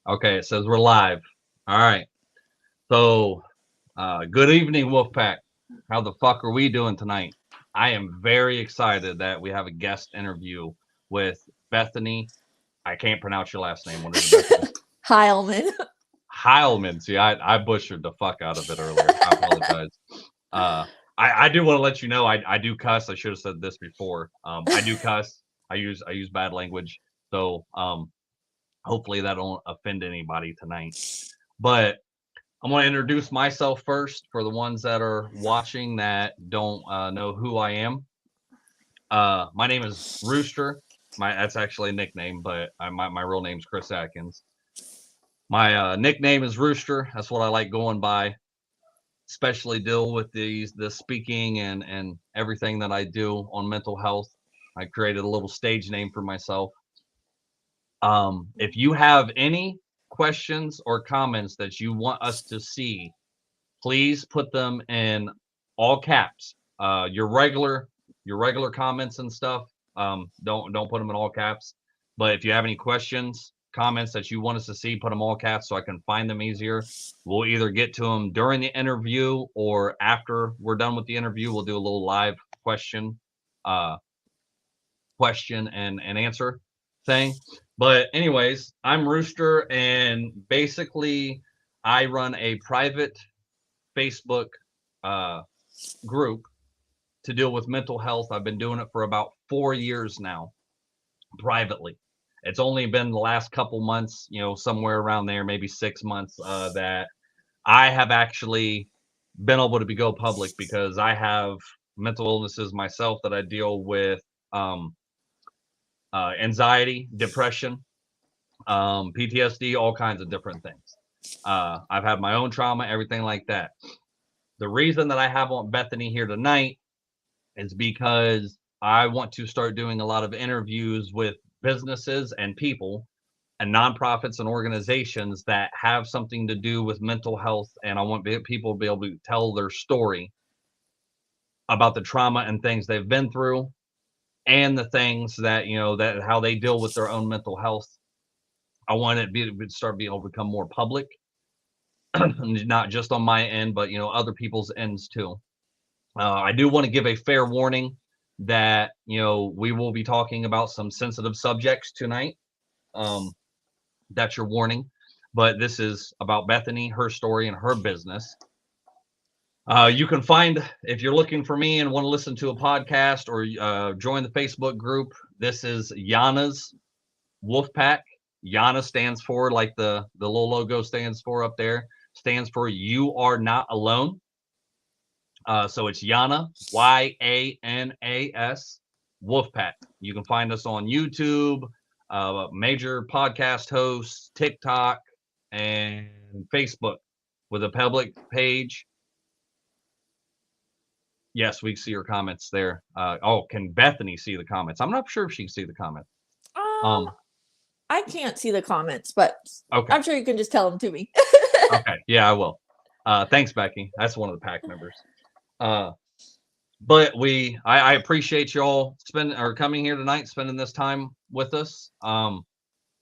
Okay, it says we're live. All right. So, good evening, Wolfpack. How the fuck are we doing tonight? I am very excited that we have a guest interview with Bethany. I can't pronounce your last name. What is it, Bethany? Heilman. Heilman. See, I butchered the fuck out of it earlier. I apologize. I do want to let you know I do cuss. I should have said this before. I do cuss. I use bad language. So hopefully that don't offend anybody tonight. But I'm going to introduce myself first for the ones that are watching that don't know who I am. My name is Rooster. That's actually a nickname, but my real name's Chris Atkins. My nickname is Rooster. That's what I like going by, especially deal with the speaking and everything that I do on mental health. I created a little stage name for myself. If you have any questions or comments that you want us to see, please put them in all caps. Your regular comments and stuff, don't put them in all caps. But if you have any questions, comments that you want us to see, put them all caps so I can find them easier. We'll either get to them during the interview or after we're done with the interview. We'll do a little live question and answer thing. But anyways, I'm Rooster, and basically I run a private Facebook group to deal with mental health. I've been doing it for about 4 years now, privately. It's only been the last couple months, somewhere around there, maybe 6 months, that I have actually been able to go public because I have mental illnesses myself that I deal with, anxiety, depression, PTSD, all kinds of different things. I've had my own trauma, everything like that. The reason that I have on Bethany here tonight is because I want to start doing a lot of interviews with businesses and people and nonprofits and organizations that have something to do with mental health. And I want people to be able to tell their story about the trauma and things they've been through and the things that, that how they deal with their own mental health. I want it to start being able to become more public, not just on my end, but, other people's ends too. I do want to give a fair warning that, we will be talking about some sensitive subjects tonight. That's your warning. But this is about Bethany, her story, and her business. You can find, if you're looking for me and want to listen to a podcast or join the Facebook group, this is Yana's Wolfpack. Yana stands for, like the little logo stands for up there, stands for You Are Not Alone. So it's Yana, Yanas, Wolfpack. You can find us on YouTube, major podcast hosts, TikTok, and Facebook with a public page. Yes, we see your comments there. Can Bethany see the comments? I'm not sure if she can see the comments. I can't see the comments, but okay. I'm sure you can just tell them to me. Okay, yeah, I will. Thanks, Becky. That's one of the pack members. But I appreciate y'all coming here tonight, spending this time with us.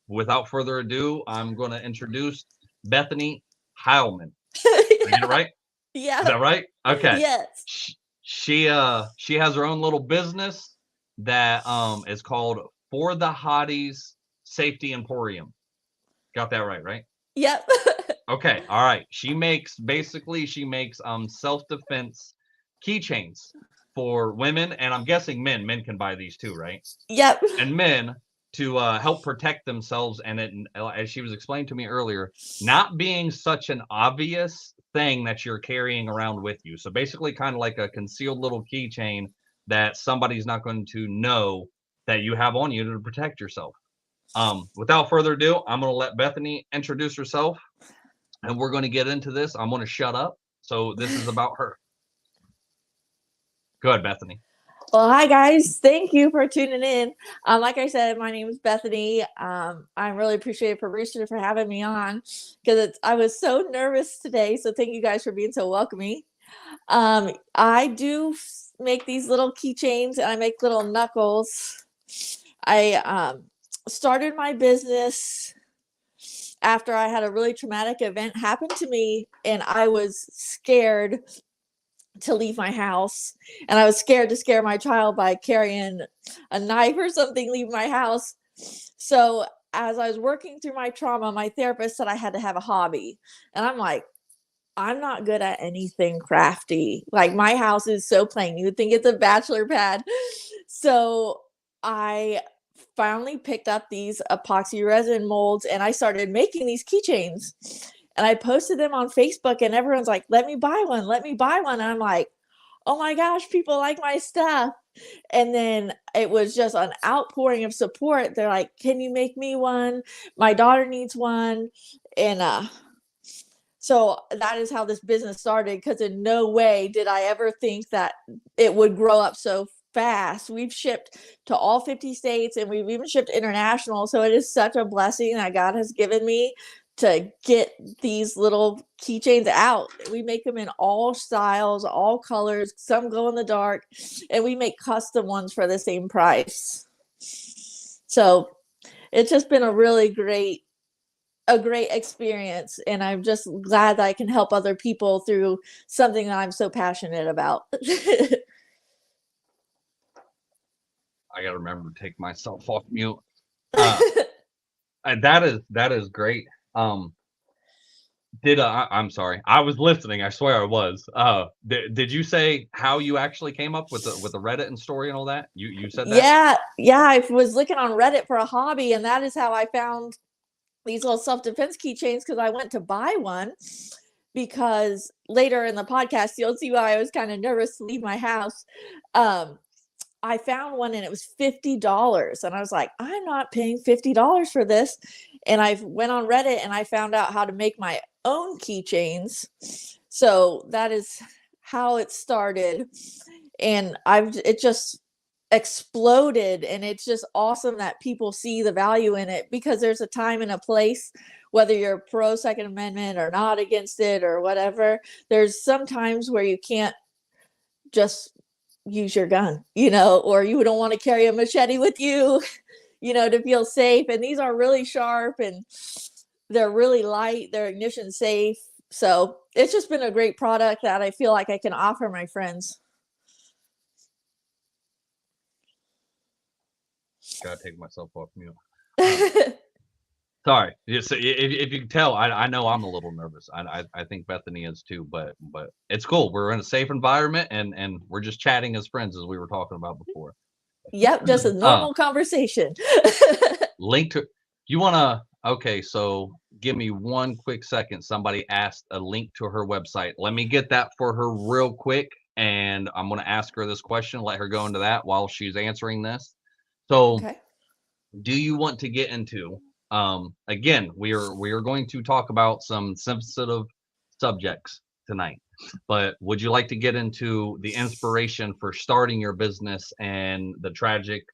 Without further ado, I'm going to introduce Bethany Heilman. Did I get it right? Yeah. Is that right? Okay. Yes. She has her own little business that is called For the Hotties Safety Emporium. Got that right? Yep. Okay. All right. She makes self-defense keychains for women, and I'm guessing men can buy these too, right? Yep. And men to help protect themselves. And it, as she was explained to me earlier, not being such an obvious thing that you're carrying around with you. So basically kind of like a concealed little keychain that somebody's not going to know that you have on you to protect yourself. Without further ado, I'm going to let Bethany introduce herself, and we're going to get into this. I'm going to shut up. So this is about her. Go ahead, Bethany. Well, hi guys. Thank you for tuning in. Like I said, my name is Bethany. I'm really appreciative for Rooster for having me on because I was so nervous today. So thank you guys for being so welcoming. I do make these little keychains and I make little knuckles. I started my business after I had a really traumatic event happen to me, and I was scared to leave my house, and I was scared to scare my child by carrying a knife or something leave my house. So as I was working through my trauma, my therapist said I had to have a hobby, and I'm like, I'm not good at anything crafty. Like, my house is so plain, you would think it's a bachelor pad. So I finally picked up these epoxy resin molds, and I started making these keychains, and I posted them on Facebook, and everyone's like, let me buy one, let me buy one. And I'm like, oh my gosh, people like my stuff. And then it was just an outpouring of support. They're like, can you make me one? My daughter needs one. And so that is how this business started, because in no way did I ever think that it would grow up so fast. We've shipped to all 50 states, and we've even shipped international. So it is such a blessing that God has given me to get these little keychains out. We make them in all styles, all colors, some glow in the dark, and we make custom ones for the same price. So it's just been a really great experience, and I'm just glad that I can help other people through something that I'm so passionate about. I gotta remember to take myself off mute. That is great. I'm sorry, I was listening. I swear I was. Did you say how you actually came up with the Reddit and story and all that? You said that? Yeah. I was looking on Reddit for a hobby, and that is how I found these little self-defense keychains, because I went to buy one, because later in the podcast you'll see why I was kind of nervous to leave my house. I found one, and it was $50, and I was like, I'm not paying $50 for this. And I went on Reddit, and I found out how to make my own keychains. So that is how it started, and it just exploded, and it's just awesome that people see the value in it, because there's a time and a place, whether you're pro Second Amendment or not against it or whatever. There's some times where you can't just use your gun, or you don't want to carry a machete with you, to feel safe. And these are really sharp, and they're really light, they're ignition safe. So it's just been a great product that I feel like I can offer my friends. Gotta take myself off mute. Sorry. If you can tell, I know I'm a little nervous. I think Bethany is too, but it's cool. We're in a safe environment, and we're just chatting as friends, as we were talking about before. Yep, just a normal conversation. Link to you wanna okay, so give me one quick second. Somebody asked a link to her website. Let me get that for her real quick, and I'm gonna ask her this question, let her go into that while she's answering this. So Okay. do you want to get into again, we are going to talk about some sensitive subjects tonight, but would you like to get into the inspiration for starting your business and the tragic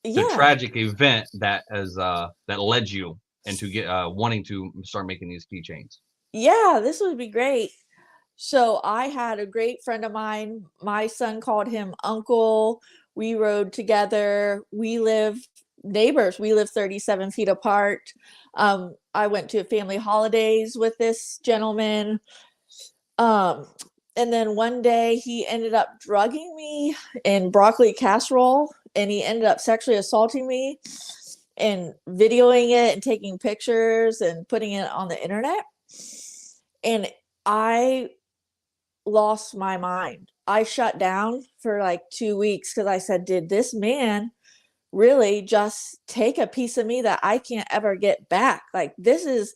event that led you into wanting to start making these keychains? Yeah, this would be great. So I had a great friend of mine. My son called him Uncle. We rode together. We live neighbors. We live 37 feet apart. I went to family holidays with this gentleman. And then one day he ended up drugging me in broccoli casserole, and he ended up sexually assaulting me and videoing it and taking pictures and putting it on the internet. And I lost my mind. I shut down for like 2 weeks, because I said, did this man really just take a piece of me that I can't ever get back? Like, this is,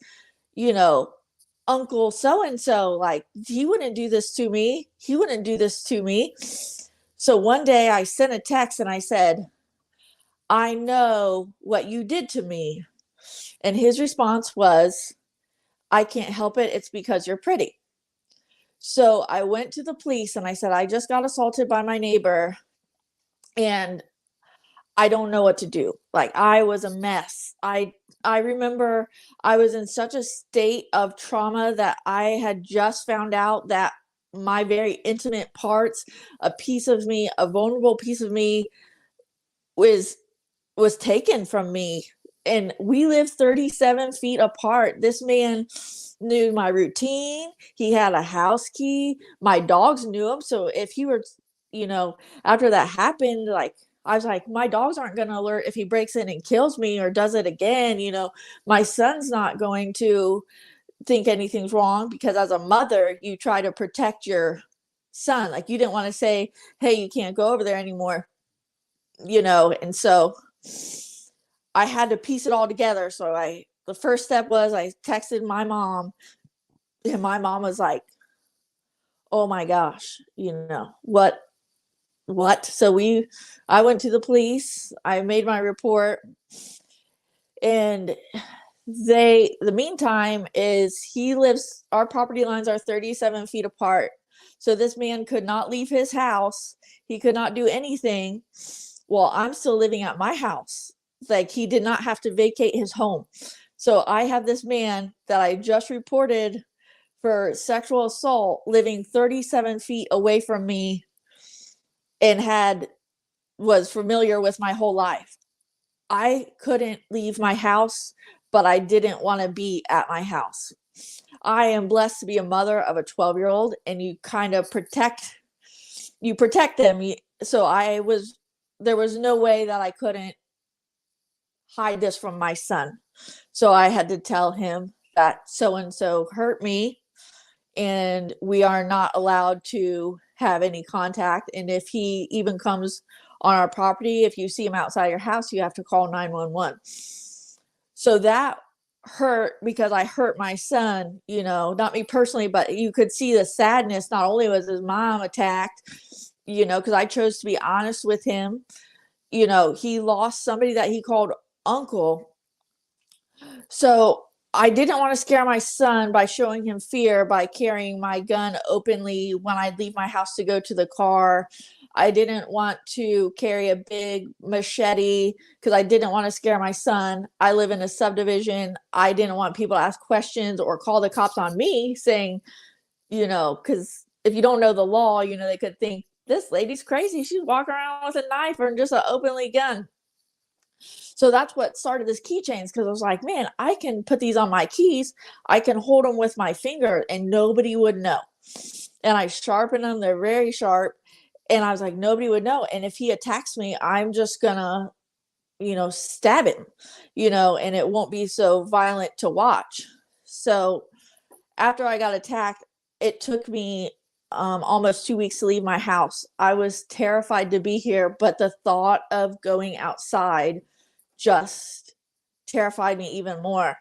Uncle so-and-so, like, he wouldn't do this to me. He wouldn't do this to me. So one day I sent a text, and I said, I know what you did to me. And his response was, I can't help it. It's because you're pretty. So I went to the police, and I said, I just got assaulted by my neighbor, and I don't know what to do. Like, I was a mess. I remember I was in such a state of trauma that I had just found out that my very intimate parts, a piece of me, a vulnerable piece of me, was taken from me. and we live 37 feet apart. This man knew my routine. He had a house key. My dogs knew him. So if he were, after that happened, like, I was like, my dogs aren't going to alert if he breaks in and kills me or does it again. My son's not going to think anything's wrong, because as a mother, you try to protect your son. Like, you didn't want to say, hey, you can't go over there anymore, and so I had to piece it all together. So the first step was I texted my mom, and my mom was like, oh my gosh, what? So I went to the police, I made my report, and the meantime is our property lines are 37 feet apart. So this man could not leave his house. He could not do anything. Well, I'm still living at my house. Like, he did not have to vacate his home. So I have this man that I just reported for sexual assault living 37 feet away from me, and was familiar with my whole life. I couldn't leave my house, but I didn't want to be at my house. I am blessed to be a mother of a 12-year-old, and you kind of protect them. So there was no way that I couldn't hide this from my son. So I had to tell him that so-and-so hurt me, and we are not allowed to have any contact. And if he even comes on our property, if you see him outside your house, you have to call 911. So that hurt, because I hurt my son, not me personally, but you could see the sadness. Not only was his mom attacked, because I chose to be honest with him. He lost somebody that he called uncle. So I didn't want to scare my son by showing him fear by carrying my gun openly when I'd leave my house to go to the car. I didn't want to carry a big machete because I didn't want to scare my son. I live in a subdivision. I didn't want people to ask questions or call the cops on me saying, because if you don't know the law, they could think this lady's crazy. She's walking around with a knife or just an openly gun. So that's what started this keychains, because I was like, man, I can put these on my keys. I can hold them with my finger and nobody would know. And I sharpen them. They're very sharp. And I was like, nobody would know. And if he attacks me, I'm just gonna, stab him, and it won't be so violent to watch. So after I got attacked, it took me almost 2 weeks to leave my house. I was terrified to be here, but the thought of going outside just terrified me even more.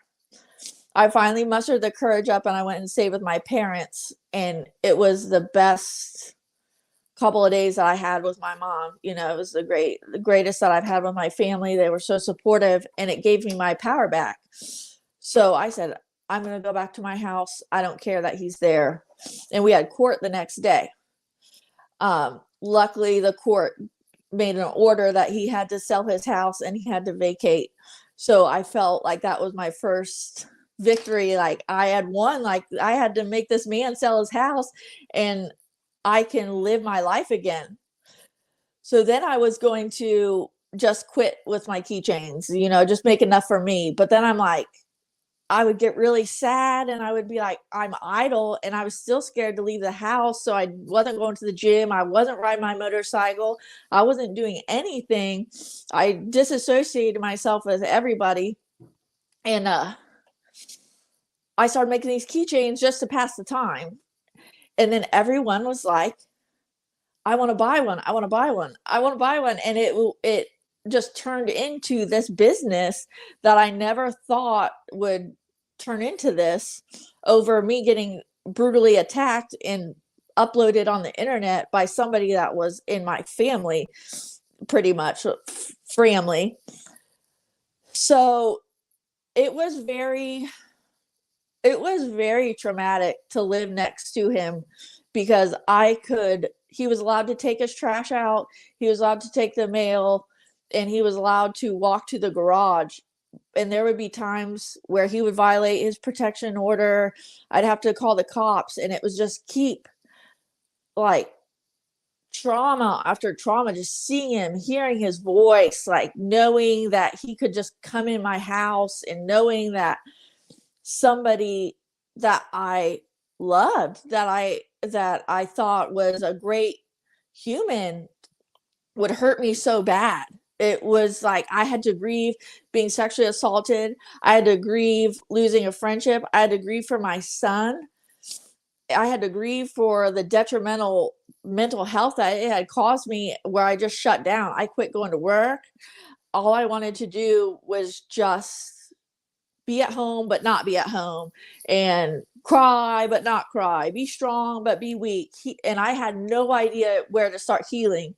I finally mustered the courage up and I went and stayed with my parents, and it was the best couple of days that I had with my mom. It was the greatest that I've had with my family. They were so supportive, and it gave me my power back. So I said, I'm going to go back to my house. I don't care that he's there. And we had court the next day. Luckily, the court made an order that he had to sell his house and he had to vacate. So I felt like that was my first victory. Like, I had won. Like, I had to make this man sell his house and I can live my life again. So then I was going to just quit with my keychains, just make enough for me. But then I'm like, I would get really sad and I would be like, I'm idle, and I was still scared to leave the house. So I wasn't going to the gym. I wasn't riding my motorcycle. I wasn't doing anything. I disassociated myself with everybody. And I started making these keychains just to pass the time. And then everyone was like, I want to buy one. I want to buy one. I want to buy one. And it just turned into this business that I never thought would turn into this, over me getting brutally attacked and uploaded on the internet by somebody that was in my family, pretty much family. So it was very traumatic to live next to him, because he was allowed to take his trash out. He was allowed to take the mail, and he was allowed to walk to the garage. And there would be times where he would violate his protection order. I'd have to call the cops, and it was just keep like trauma after trauma, just seeing him, hearing his voice, like knowing that he could just come in my house, and knowing that somebody that I loved, that I thought was a great human, would hurt me so bad. It was like I had to grieve being sexually assaulted. I had to grieve losing a friendship. I had to grieve for my son. I had to grieve for the detrimental mental health that it had caused me, where I just shut down. I quit going to work. All I wanted to do was just be at home, but not be at home, and cry, but not cry, be strong, but be weak. And I had no idea where to start healing.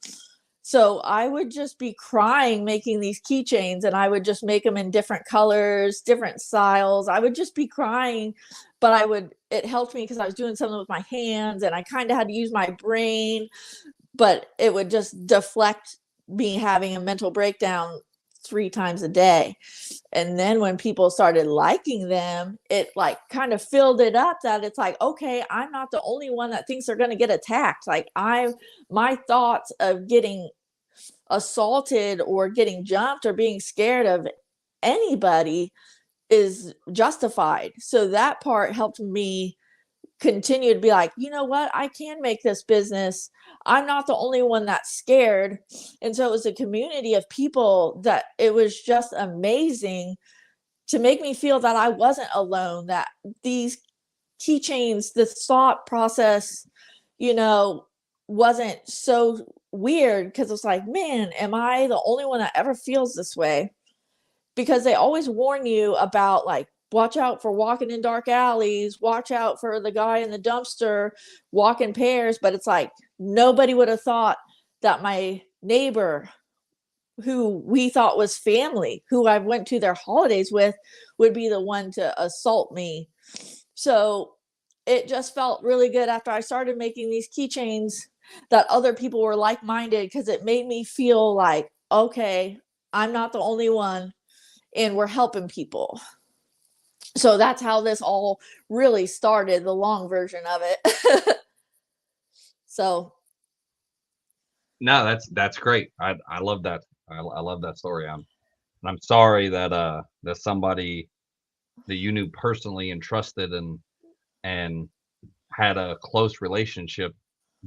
So I would just be crying making these keychains, and I would just make them in different colors, different styles. I would just be crying, but it helped me because I was doing something with my hands, and I kind of had to use my brain, but it would just deflect me having a mental breakdown 3 times a day. And then when people started liking them, it like kind of filled it up, that it's like, okay, I'm not the only one that thinks they're going to get attacked. Like my thoughts of getting assaulted or getting jumped or being scared of anybody is justified. So that part helped me continue to be like, you know what, I can make this business. I'm not the only one that's scared. And so it was a community of people that it was just amazing to make me feel that I wasn't alone, that these keychains, the thought process, wasn't so weird, because it's like, man, am I the only one that ever feels this way? Because they always warn you about, like, watch out for walking in dark alleys, watch out for the guy in the dumpster, walk in pairs. But it's like, nobody would have thought that my neighbor, who we thought was family, who I went to their holidays with, would be the one to assault me. So it just felt really good after I started making these keychains that other people were like-minded, because it made me feel like, okay, I'm not the only one, and we're helping people. So that's how this all really started, the long version of it. So No, that's great. I love that. I love that story. I'm sorry that that somebody that you knew personally and trusted and had a close relationship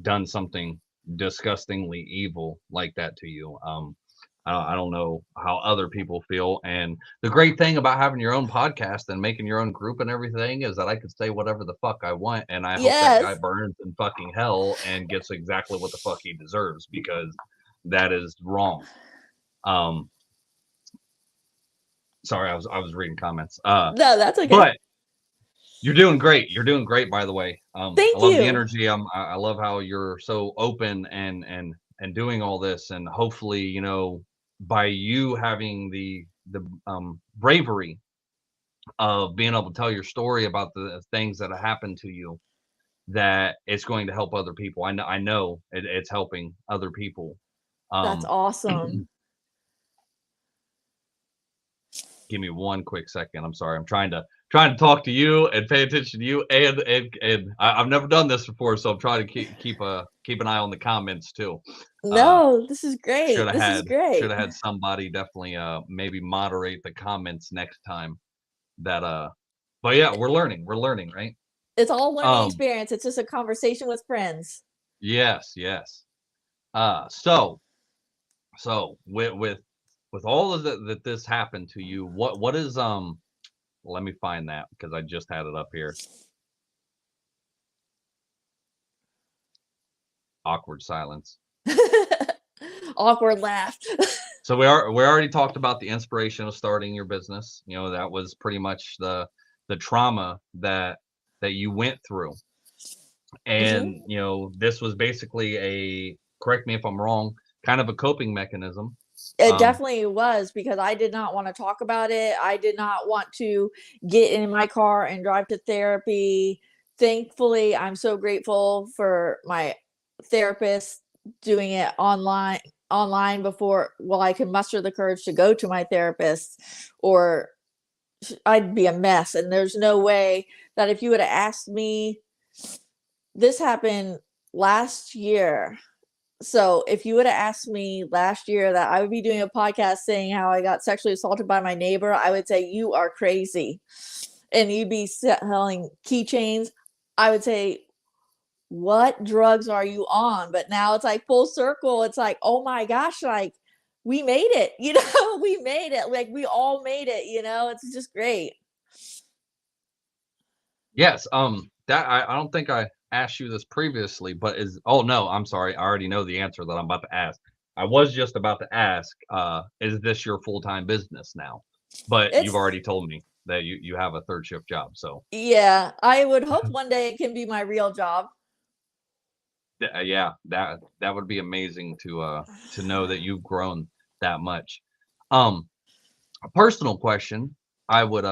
done something disgustingly evil like that to you. I don't know how other people feel. And the great thing about having your own podcast and making your own group and everything is that I could say whatever the fuck I want, and I hope that guy yes, burns in fucking hell and gets exactly what the fuck he deserves, because that is wrong. Um, sorry, I was reading comments. no, that's okay. But you're doing great. You're doing great, by the way. I Thank love the you. energy. I love how you're so open and doing all this, and hopefully, by you having the bravery of being able to tell your story about the things that have happened to you, that it's going to help other people. I know it's helping other people. That's awesome. Give me one quick second. I'm sorry. I'm trying to talk to you and pay attention to you, and I've never done this before, so I'm trying to keep an eye on the comments too. No, this is great. Should have This is great. had somebody definitely maybe moderate the comments next time. But yeah, we're learning, right? It's all learning Um, experience. It's just a conversation with friends. yes, yes. So with all of that this happened to you, what is let me find that, because I just had it up here. Awkward silence. Awkward laugh. So we already talked about the inspiration of starting your business. That was pretty much the trauma that you went through. And this was basically correct me if I'm wrong, kind of a coping mechanism. It definitely was, because I did not want to talk about it. I did not want to get in my car and drive to therapy. Thankfully, I'm so grateful for my therapist doing it online before, well, I could muster the courage to go to my therapist, or I'd be a mess. And there's no way that if you would have asked me, this happened last year. So if you would have asked me last year that I would be doing a podcast saying how I got sexually assaulted by my neighbor, I would say you are crazy. And you'd be selling keychains. I would say, what drugs are you on? But now it's like full circle. It's like, oh my gosh, like we made it, we made it. Like we all made it, it's just great. Yes. That I don't think I asked you this previously, but oh no, I'm sorry. I already know the answer that I'm about to ask. I was just about to ask, is this your full-time business now? But you've already told me that you have a third shift job. So yeah, I would hope one day it can be my real job. Yeah, that would be amazing to know that you've grown that much. A personal question I would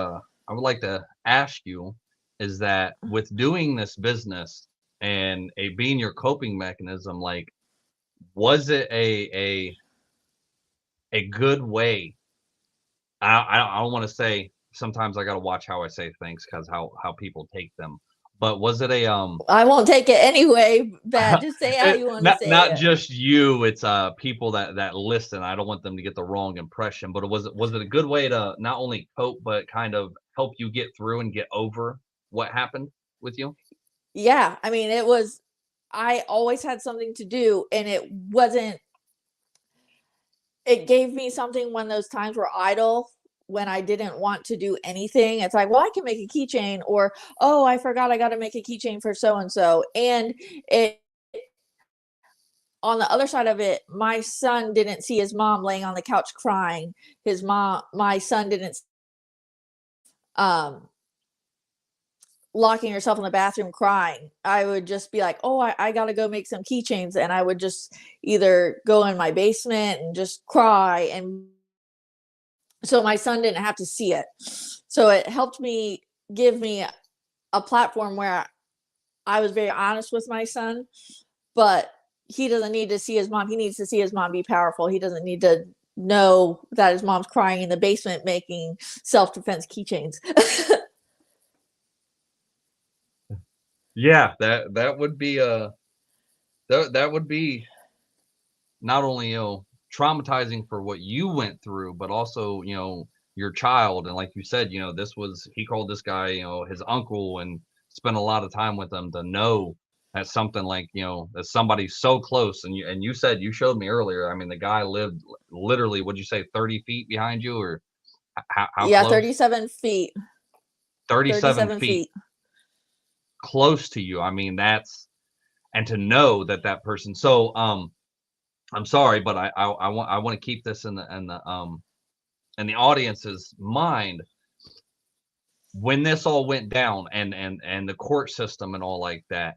like to ask you is that with doing this business and being your coping mechanism, like, was it a good way? I don't want to say, sometimes I got to watch how I say things because how people take them. But was it I won't take it anyway, bad. Just say how you want to say not it. just you, it's people that listen. I don't want them to get the wrong impression, but was it a good way to not only cope but kind of help you get through and get over what happened with you? Yeah, I mean, I always had something to do, and it gave me something when those times were idle, when I didn't want to do anything. It's like, well, I can make a keychain, or, oh, I forgot I got to make a keychain for so and so. And it, on the other side of it, my son didn't see his mom laying on the couch crying. My son didn't um locking herself in the bathroom crying. I would just be like, oh, I gotta go make some keychains, and I would just either go in my basement and just cry, and so my son didn't have to see it. So it helped me, give me a platform where I was very honest with my son, but he doesn't need to see his mom. He needs to see his mom be powerful. He doesn't need to know that his mom's crying in the basement making self-defense keychains. Yeah, that would be that would be not only traumatizing for what you went through, but also your child. And like you said, he called this guy his uncle and spent a lot of time with him to know that something like that somebody so close. And you said, you showed me earlier, I mean, the guy lived literally, what'd you say, 30 feet behind you, or how Yeah, close? 37 feet. 37 feet close to you. I mean, and to know that person. So I'm sorry, but I want to keep this in the audience's mind. When this all went down and the court system and all like that,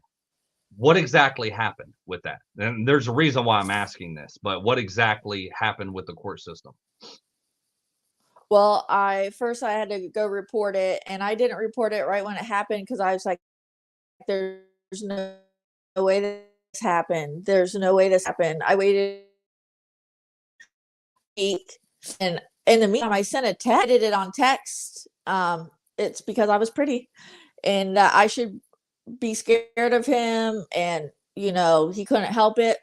what exactly happened with that? And there's a reason why I'm asking this, but what exactly happened with the court system? Well, I had to go report it, and I didn't report it right when it happened because I was like, there's no way this happened. There's no way this happened. I waited a week, and in the meantime, I sent a text. I did it on text. It's because I was pretty, and I should be scared of him, and he couldn't help it.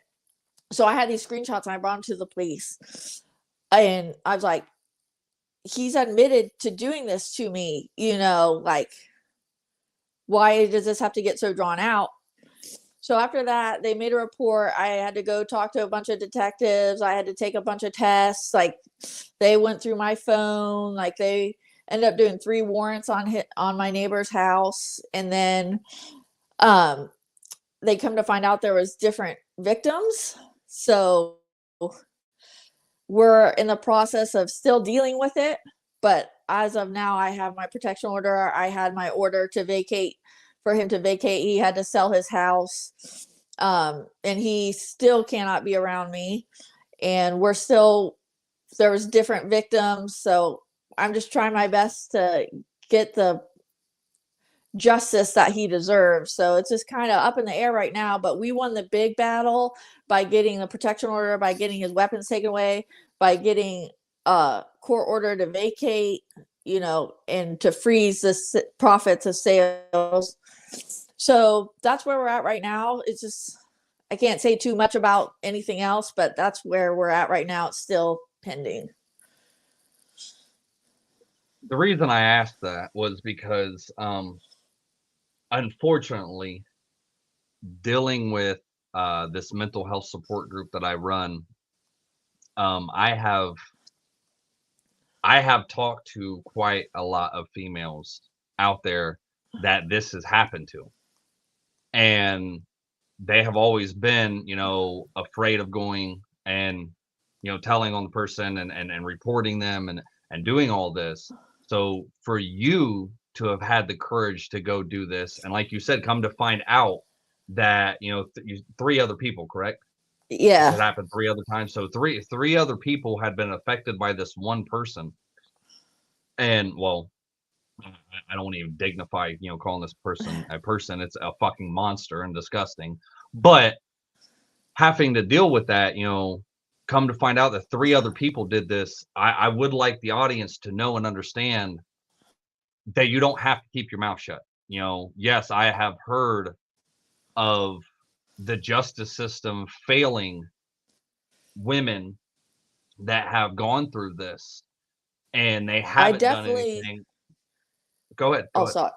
So I had these screenshots, and I brought them to the police, and I was like, he's admitted to doing this to me, like, why does this have to get so drawn out? So after that, they made a report. I had to go talk to a bunch of detectives. I had to take a bunch of tests. Like, they went through my phone. Like, they ended up doing 3 warrants on my neighbor's house. And then they come to find out there was different victims. So we're in the process of still dealing with it. But as of now, I have my protection order. I had my order to vacate, for him to vacate. He had to sell his house. And he still cannot be around me. And there was different victims. So I'm just trying my best to get the justice that he deserves. So it's just kind of up in the air right now, but we won the big battle by getting the protection order, by getting his weapons taken away, by getting a court order to vacate, and to freeze the profits of sales. So that's where we're at right now. It's just, I can't say too much about anything else, but that's where we're at right now. It's still pending. The reason I asked that was because, unfortunately, dealing with this mental health support group that I run, I have talked to quite a lot of females out there that this has happened to, and they have always been, afraid of going and, telling on the person and reporting them and doing all this. So for you to have had the courage to go do this, and like you said, come to find out that, three other people, correct? It Yeah. happened three other times. So three other people had been affected by this one person. And well, I don't even dignify, calling this person a person. It's a fucking monster and disgusting. But having to deal with that, come to find out that three other people did this, I would like the audience to know and understand that you don't have to keep your mouth shut. Yes, I have heard of the justice system failing women that have gone through this, and they I haven't done definitely, anything. Go ahead. oh, sorry.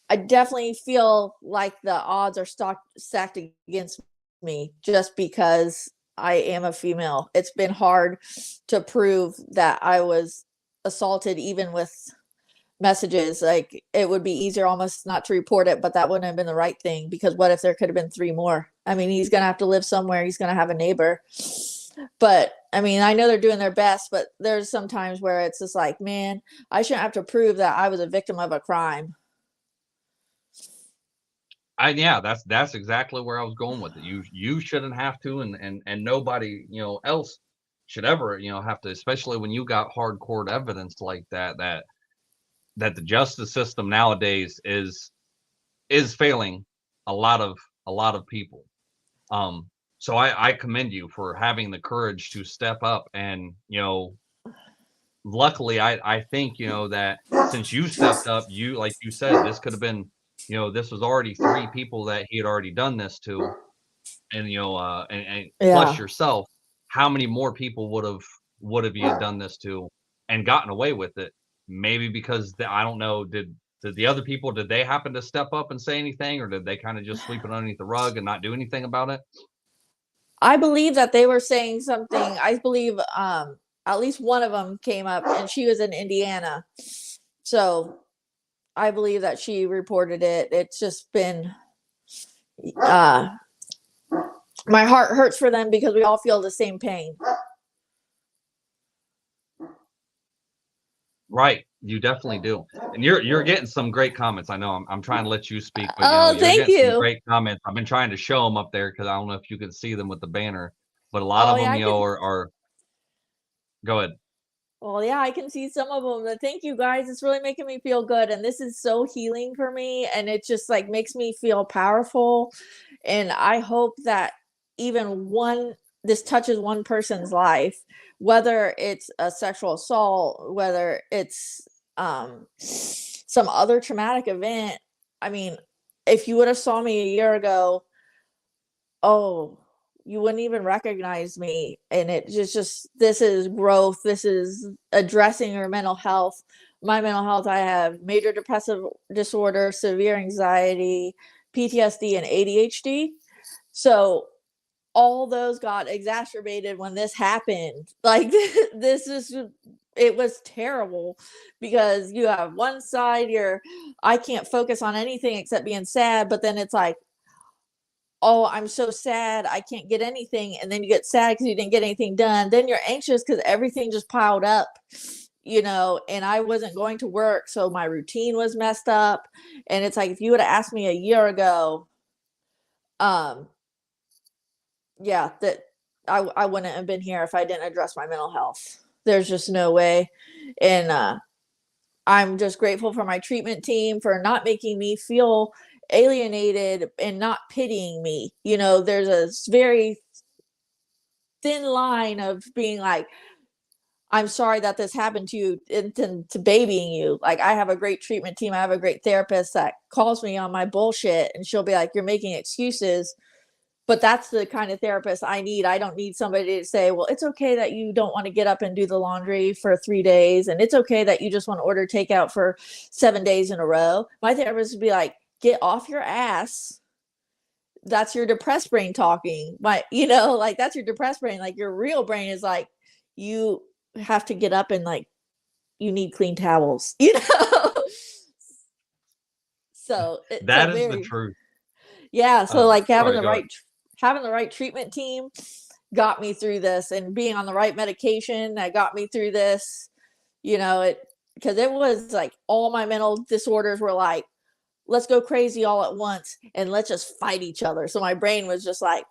I definitely feel like the odds are stacked against me just because I am a female. It's been hard to prove that I was assaulted, even with messages. Like, it would be easier almost not to report it, but that wouldn't have been the right thing, because what if there could have been three more? I mean, he's going to have to live somewhere. He's going to have a neighbor. But I mean, I know they're doing their best, but there's some times where it's just like, man, I shouldn't have to prove that I was a victim of a crime. Yeah, that's exactly where I was going with it. You shouldn't have to, and nobody, else should ever, have to, especially when you got hardcore evidence like that the justice system nowadays is failing a lot of people. So I commend you for having the courage to step up, and luckily I think that since you stepped up, you, like you said, this could have been, this was already three people that he had already done this to, and and plus Yeah. yourself, how many more people would have you done this to and gotten away with it? Maybe because I don't know, did the other people, did they happen to step up and say anything, or did they kind of just sweep it underneath the rug and not do anything about it? I believe that they were saying something. I believe at least one of them came up, and she was in Indiana. So I believe that she reported it. It's just been uh my heart hurts for them because we all feel the same pain. Right, you definitely do, and you're getting some great comments. I know I'm trying to let you speak, but Oh, you're thank getting some you. great comments. I've been trying to show them up there because I don't know if you can see them with the banner, but a lot Oh of yeah, them, I can. are. Go ahead. Well, yeah, I can see some of them. But thank you guys. It's really making me feel good, and this is so healing for me, and it just like makes me feel powerful. And I hope that even one this touches one person's life, whether it's a sexual assault, whether it's some other traumatic event. I mean, if you would have saw me a year ago, oh, you wouldn't even recognize me. And it just this is growth. This is addressing your mental health. My mental health, I have major depressive disorder, severe anxiety, PTSD, and ADHD. So all those got exacerbated when this happened. Like, this is it was terrible, because you have one side, I can't focus on anything except being sad, but then it's like, oh, I'm so sad, I can't get anything. And then you get sad because you didn't get anything done. Then you're anxious because everything just piled up, and I wasn't going to work. So my routine was messed up. And it's like, if you would have asked me a year ago, um, yeah, that I wouldn't have been here if I didn't address my mental health. There's just no way. And I'm just grateful for my treatment team for not making me feel alienated and not pitying me. There's a very thin line of being like, I'm sorry that this happened to you, and to babying you. Like, I have a great treatment team. I have a great therapist that calls me on my bullshit, and she'll be like, you're making excuses, but that's the kind of therapist I need. I don't need somebody to say, well, it's okay that you don't want to get up and do the laundry for 3 days. And it's okay that you just want to order takeout for 7 days in a row. My therapist would be like, get off your ass. That's your depressed brain talking. Like that's your depressed brain. Like your real brain is like, you have to get up and like, you need clean towels, So that is the truth. Yeah. So like having the right treatment team got me through this, and being on the right medication that got me through this, because it was like all my mental disorders were like, let's go crazy all at once and let's just fight each other. So my brain was just like,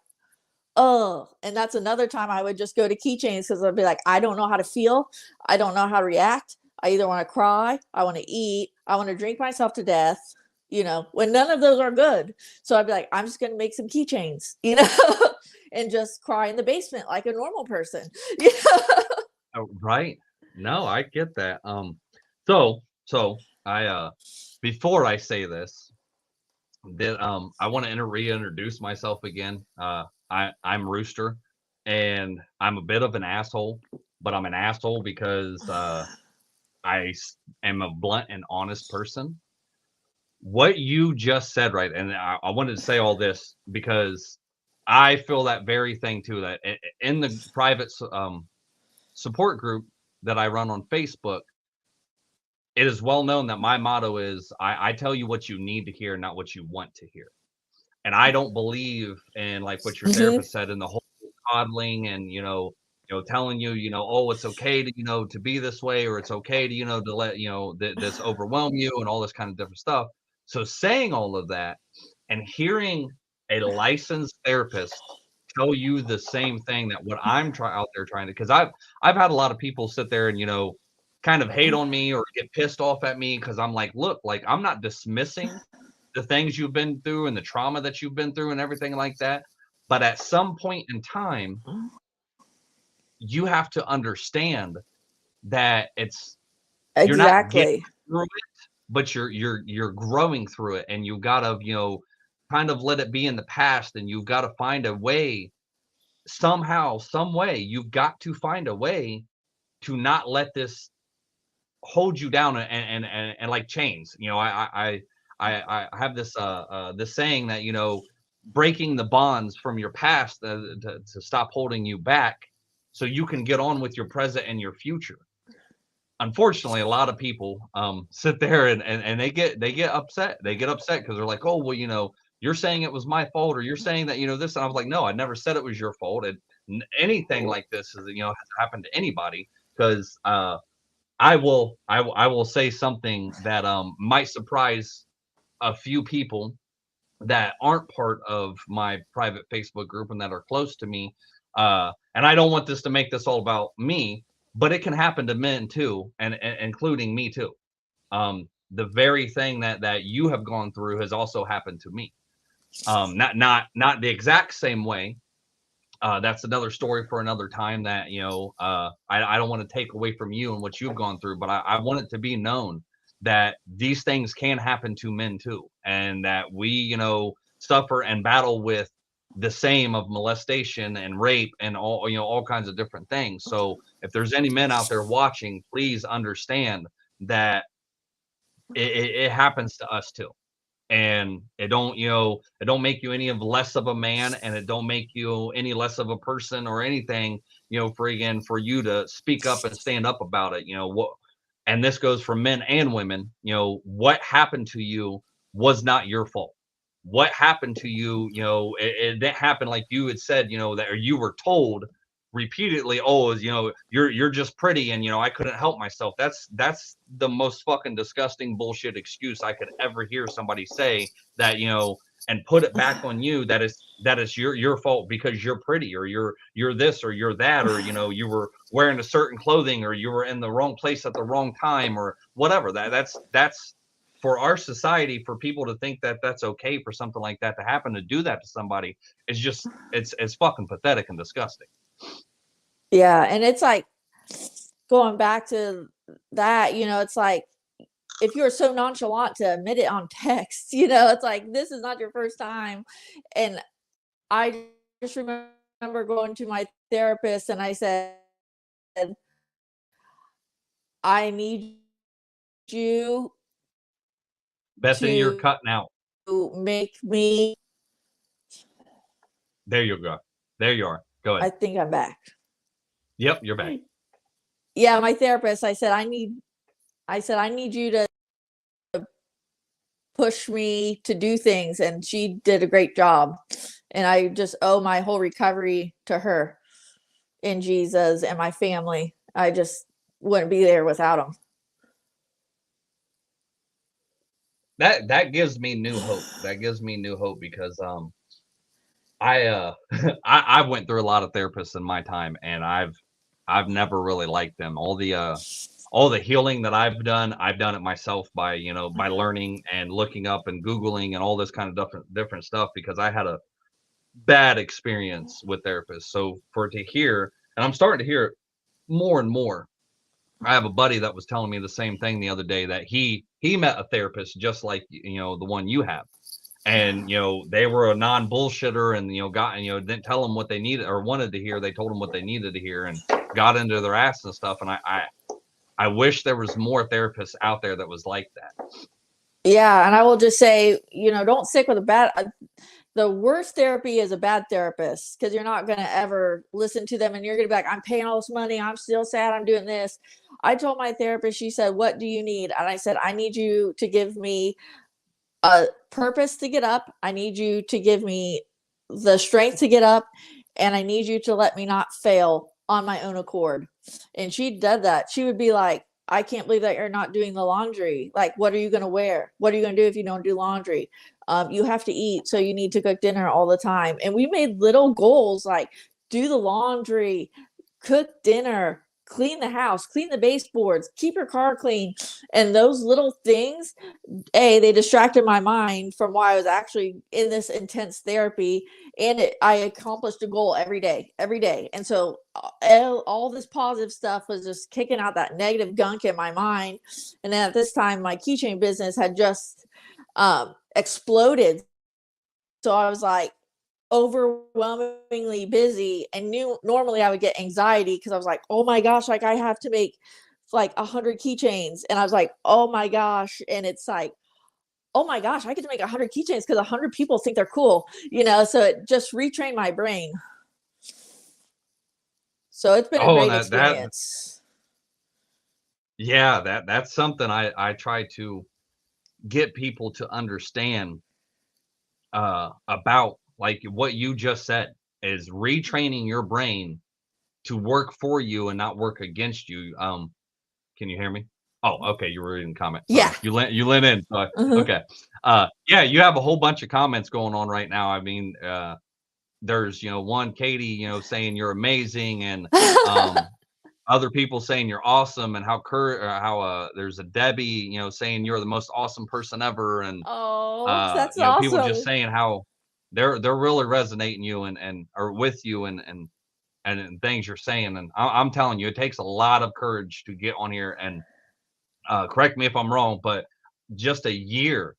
oh, and that's another time I would just go to Keychains because I'd be like, I don't know how to feel. I don't know how to react. I either want to cry, I want to eat, I want to drink myself to death, when none of those are good. So I'd be like, I'm just going to make some Keychains, and just cry in the basement like a normal person. Oh, right. No, I get that. So I before I say this, I want to reintroduce myself again. I'm Rooster, and I'm a bit of an asshole, but I'm an asshole because I am a blunt and honest person. What you just said, right? And I wanted to say all this because I feel that very thing too. That in the private support group that I run on Facebook, it is well known that my motto is I tell you what you need to hear, not what you want to hear. And I don't believe in like what your therapist said in the whole coddling and telling you oh, it's okay to to be this way, or it's okay to to let this overwhelm you and all this kind of different stuff. So saying all of that and hearing a licensed therapist tell you the same thing that what I'm out there trying to, because I've had a lot of people sit there and kind of hate on me or get pissed off at me because I'm like, look, like I'm not dismissing the things you've been through and the trauma that you've been through and everything like that. But at some point in time, you have to understand that you're not getting through it, but you're growing through it, and you've got to kind of let it be in the past, and you've got to find a way somehow, some way. You've got to find a way to not let this hold you down and like chains. I have this this saying that breaking the bonds from your past to stop holding you back so you can get on with your present and your future. Unfortunately, a lot of people sit there and they get upset. They get upset because they're like, oh, well, you're saying it was my fault, or you're saying that this. And I was like, no, I never said it was your fault. Anything like this has happened to anybody, because I will say something that might surprise a few people that aren't part of my private Facebook group and that are close to me. And I don't want this to make this all about me, but it can happen to men too, and including me too. The very thing that you have gone through has also happened to me. Not the exact same way. That's another story for another time that I don't want to take away from you and what you've gone through, but I want it to be known that these things can happen to men too, and that we suffer and battle with the same of molestation and rape and all kinds of different things. So if there's any men out there watching, please understand that it happens to us too. And it don't make you any less of a man, and it don't make you any less of a person or anything, for you to speak up and stand up about it. And this goes for men and women. What happened to you was not your fault. What happened to you, it didn't happen like you had said, that, or you were told repeatedly, oh, you're just pretty and I couldn't help myself. That's the most fucking disgusting bullshit excuse I could ever hear somebody say, that and put it back on you, that is your fault because you're pretty, or you're this or you're that, or you were wearing a certain clothing, or you were in the wrong place at the wrong time, or whatever. That's for our society, for people to think that that's okay for something like that to happen, to do that to somebody, is just it's fucking pathetic and disgusting. Yeah, and it's like, going back to that, it's like, if you're so nonchalant to admit it on text, it's like, this is not your first time. And I just remember going to my therapist and I said, I need you Bethany, you're to cutting out. make me. There you go. There you are. Go I ahead. think I'm back. Yep, you're back. Yeah, my therapist, I said, I need you to push me to do things. And she did a great job. And I just owe my whole recovery to her in Jesus and my family. I just wouldn't be there without them. That gives me new hope. That gives me new hope because I I went through a lot of therapists in my time, and I've never really liked them. All the healing that I've done it myself by, by learning and looking up and Googling and all this kind of different stuff, because I had a bad experience with therapists. So for it to hear, and I'm starting to hear it more and more. I have a buddy that was telling me the same thing the other day, that he met a therapist just like, the one you have. And, they were a non-bullshitter, and, didn't tell them what they needed or wanted to hear. They told them what they needed to hear and got into their ass and stuff. And I wish there was more therapists out there that was like that. Yeah. And I will just say, don't stick with the worst therapy is a bad therapist, because you're not going to ever listen to them, and you're going to be like, I'm paying all this money, I'm still sad, I'm doing this. I told my therapist, she said, what do you need? And I said, I need you to give me a purpose to get up. I need you to give me the strength to get up, and I need you to let me not fail on my own accord. And she did that. She would be like, I can't believe that you're not doing the laundry. Like, what are you going to wear? What are you going to do if you don't do laundry? You have to eat, so you need to cook dinner all the time. And we made little goals like do the laundry, cook dinner, clean the house, clean the baseboards, keep your car clean. And those little things, they distracted my mind from why I was actually in this intense therapy. And I accomplished a goal every day. And so all this positive stuff was just kicking out that negative gunk in my mind. And then at this time, my keychain business had just exploded. So I was like overwhelmingly busy, and knew normally I would get anxiety because I was like, oh my gosh, like I have to make like 100 keychains. And I was like, oh my gosh. And it's like, oh my gosh, I get to make 100 keychains because 100 people think they're cool, so it just retrained my brain. So it's been a great experience. That's something I try to get people to understand about, like what you just said, is retraining your brain to work for you and not work against you. Can you hear me? Oh, okay. You were reading comments. Yeah. You lent in. So, okay. Yeah, you have a whole bunch of comments going on right now. I mean, there's, one Katie, saying you're amazing, and other people saying you're awesome, and how there's a Debbie, saying you're the most awesome person ever, and that's awesome. people just saying how they're really resonating you and or with you and things you're saying. And I'm telling you, it takes a lot of courage to get on here and correct me if I'm wrong, but just a year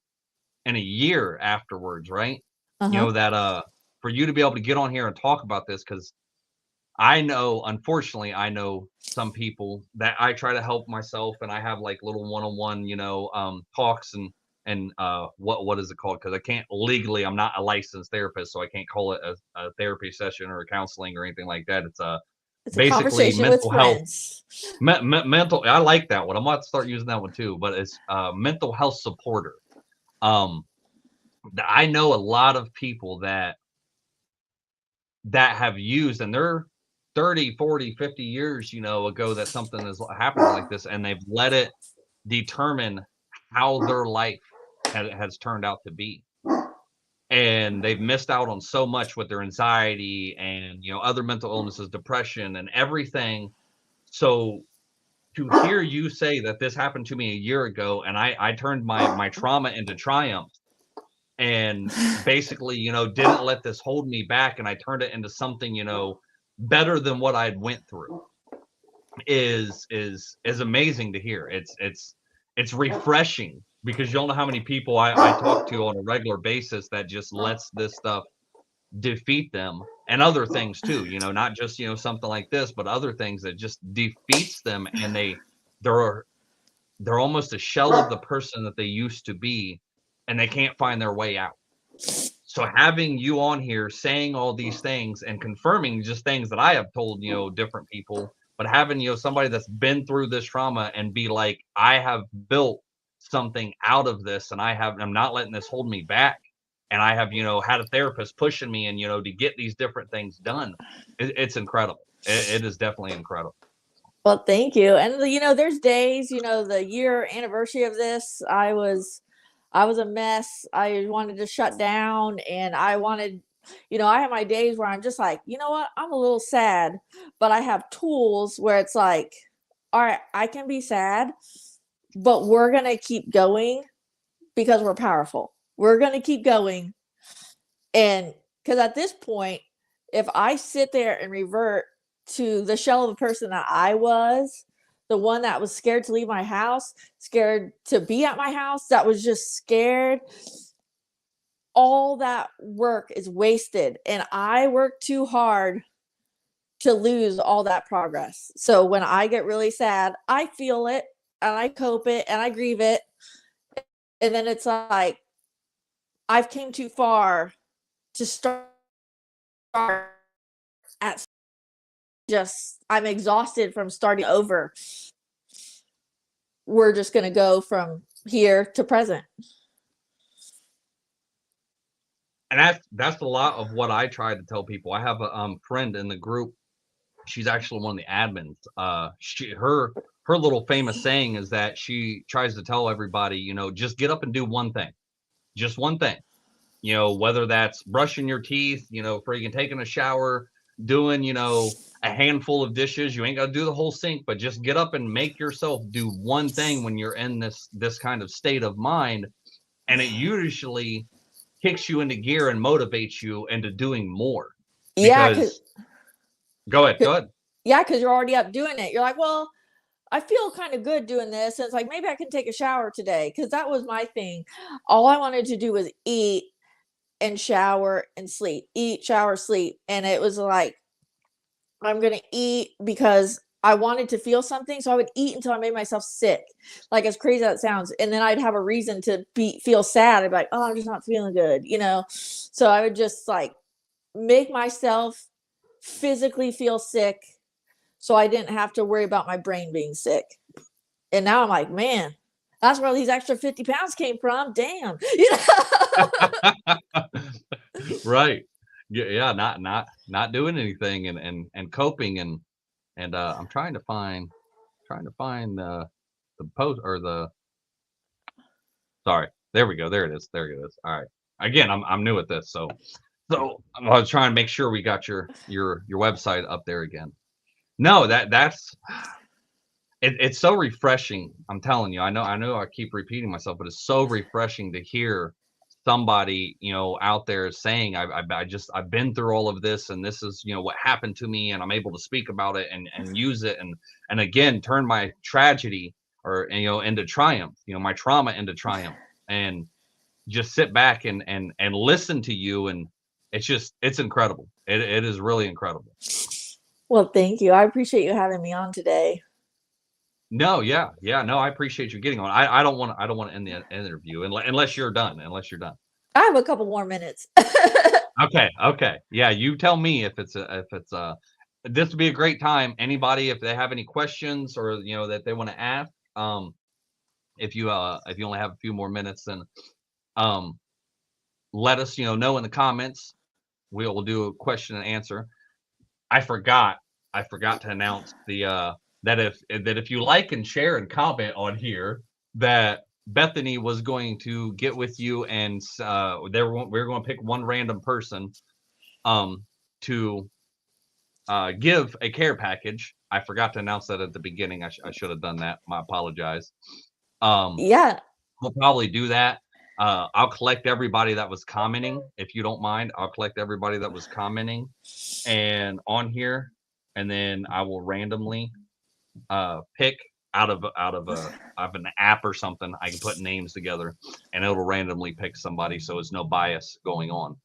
afterwards, right? That for you to be able to get on here and talk about this, because unfortunately, I know some people that I try to help myself, and I have like little one-on-one, talks and what is it called? Because I can't legally, I'm not a licensed therapist, so I can't call it a therapy session or a counseling or anything like that. It's basically mental health. Mental. I like that one. I'm about to start using that one too. But it's mental health supporter. I know a lot of people that have used, and they're 30, 40, 50 years, ago that something has happened like this, and they've let it determine how their life has turned out to be. And they've missed out on so much with their anxiety and, other mental illnesses, depression and everything. So to hear you say that this happened to me a year ago, and I turned my trauma into triumph, and basically, didn't let this hold me back, and I turned it into something, better than what I'd went through, is amazing to hear. It's refreshing, because you don't know how many people I talk to on a regular basis that just lets this stuff defeat them, and other things too, not just, something like this, but other things that just defeats them, and they're they're almost a shell of the person that they used to be, and they can't find their way out. So having you on here saying all these things and confirming just things that I have told, different people, but having, somebody that's been through this trauma and be like, I have built something out of this, and I'm not letting this hold me back. And I have, had a therapist pushing me and, to get these different things done. It's incredible. It is definitely incredible. Well, thank you. And there's days, the year anniversary of this, I was a mess. I wanted to shut down, and I wanted, I have my days where I'm just like, you know what? I'm a little sad, but I have tools where it's like, all right, I can be sad, but we're going to keep going because we're powerful. We're going to keep going. And because at this point, if I sit there and revert to the shell of the person that I was, the one that was scared to leave my house, scared to be at my house, that was just scared, all that work is wasted. And I work too hard to lose all that progress. So when I get really sad, I feel it and I cope it and I grieve it. And then it's like, I've came too far to start at I'm exhausted from starting over. We're just going to go from here to present. And that's a lot of what I try to tell people. I have a friend in the group. She's actually one of the admins. Her little famous saying is that she tries to tell everybody, just get up and do one thing. Just one thing. Whether that's brushing your teeth, freaking taking a shower, doing, a handful of dishes. You ain't got to do the whole sink, but just get up and make yourself do one thing when you're in this kind of state of mind. And it usually kicks you into gear and motivates you into doing more. Go ahead. Yeah, because you're already up doing it. You're like, well, I feel kind of good doing this. And it's like, maybe I can take a shower today. Because that was my thing. All I wanted to do was eat and shower and sleep. Eat, shower, sleep. And it was like, I'm going to eat because I wanted to feel something. So I would eat until I made myself sick. Like, as crazy as that sounds. And then I'd have a reason to feel sad. I'd be like, oh, I'm just not feeling good, So I would just like make myself physically feel sick so I didn't have to worry about my brain being sick. And now I'm like, man, that's where these extra 50 pounds came from. Damn. Right. Yeah. Not doing anything and coping and I'm trying to find the post or the, sorry, there we go. There it is. All right. Again, I'm new at this. So I was trying to make sure we got your website up there again. No, that's it's so refreshing. I'm telling you, I know I keep repeating myself, but it's so refreshing to hear somebody, out there saying, I've been through all of this, and this is, what happened to me, and I'm able to speak about it and use it and again, turn my tragedy or, into triumph, my trauma into triumph, and just sit back and listen to you. And it's incredible. It is really incredible. Well, thank you. I appreciate you having me on today. No, yeah. No, I appreciate you getting on. I don't want to end the interview unless you're done. I have a couple more minutes. Okay. Yeah, you tell me if it's this would be a great time. Anybody, if they have any questions or that they want to ask, if you only have a few more minutes, then let us know in the comments. We'll do a question and answer. I forgot to announce the that if you like and share and comment on here, that Bethany was going to get with you, and we're going to pick one random person to give a care package. I forgot to announce that at the beginning. I should have done that. I apologize. Yeah, we'll probably do that. I'll collect everybody that was commenting, if you don't mind. I'll collect everybody that was commenting and on here, and then I will randomly pick out of an app or something. I can put names together and it'll randomly pick somebody, so it's no bias going on.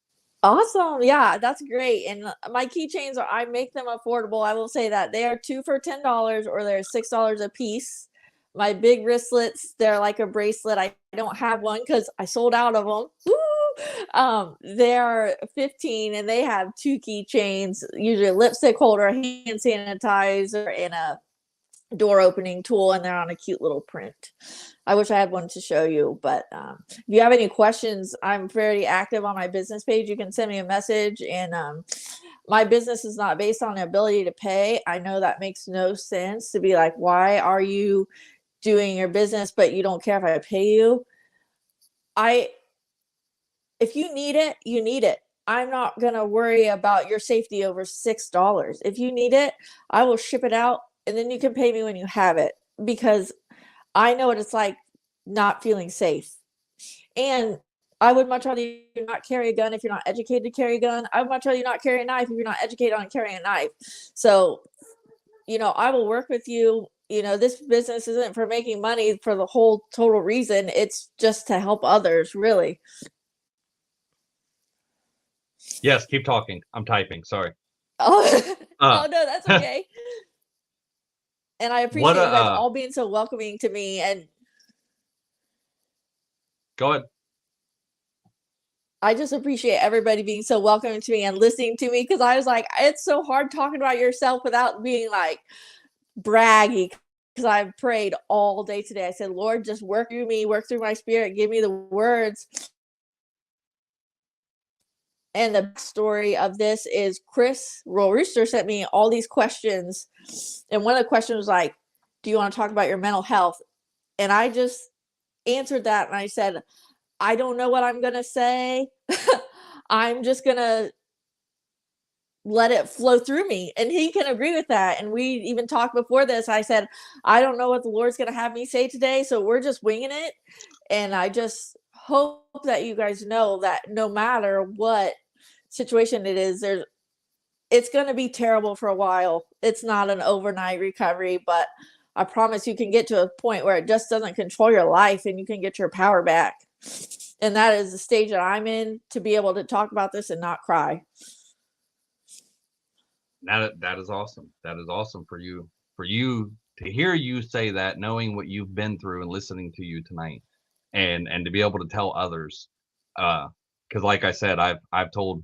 Awesome. Yeah, that's great. And my keychains I make them affordable. I will say that they are 2 for $10 or they're $6 a piece. My big wristlets, they're like a bracelet. I don't have one because I sold out of them. Woo! They're 15 and they have 2 keychains, usually a lipstick holder, a hand sanitizer, and a door opening tool, and they're on a cute little print. I wish I had one to show you, but if you have any questions, I'm very active on my business page. You can send me a message, and my business is not based on the ability to pay. I know that makes no sense to be like, why are you doing your business, but you don't care if I pay you? If you need it, you need it. I'm not going to worry about your safety over $6. If you need it, I will ship it out and then you can pay me when you have it, because I know what it's like not feeling safe. And I would much rather you not carry a gun if you're not educated to carry a gun. I would much rather you not carry a knife if you're not educated on carrying a knife. So, I will work with you. This business isn't for making money for the whole total reason. It's just to help others, really. Yes, keep talking. I'm typing. Sorry. Oh, oh no, that's okay. And I appreciate you guys all being so welcoming to me. And go ahead. I just appreciate everybody being so welcoming to me and listening to me, because I was like, it's so hard talking about yourself without being like braggy. Because I've prayed all day today. I said, Lord, just work through me, work through my spirit, give me the words. And the story of this is Chris Rooster sent me all these questions. And one of the questions was like, do you want to talk about your mental health? And I just answered that. And I said, I don't know what I'm going to say. I'm just going to let it flow through me. And he can agree with that. And we even talked before this. I said, I don't know what the Lord's going to have me say today. So we're just winging it. And I just hope that you guys know that no matter what situation it is, it's going to be terrible for a while. It's not an overnight recovery, but I promise you can get to a point where it just doesn't control your life and you can get your power back. And that is the stage that I'm in, to be able to talk about this and not cry. That is awesome. That is awesome for you to hear you say that, knowing what you've been through and listening to you tonight, and to be able to tell others. Because like I said, I've told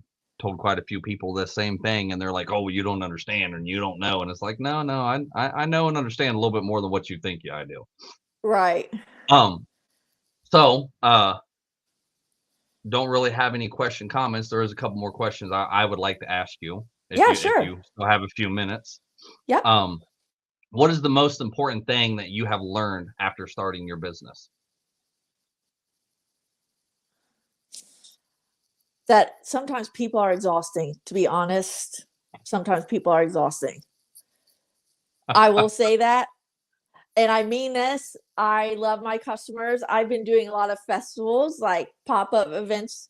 quite a few people this same thing, and they're like, oh, you don't understand and you don't know. And it's like, no, I know and understand a little bit more than what you think I do. Right. So don't really have any comments. There is a couple more questions I would like to ask you. Sure. If you still have a few minutes. Yeah. What is the most important thing that you have learned after starting your business? That sometimes people are exhausting, to be honest. Sometimes people are exhausting. I will say that. And I mean this. I love my customers. I've been doing a lot of festivals, like pop-up events,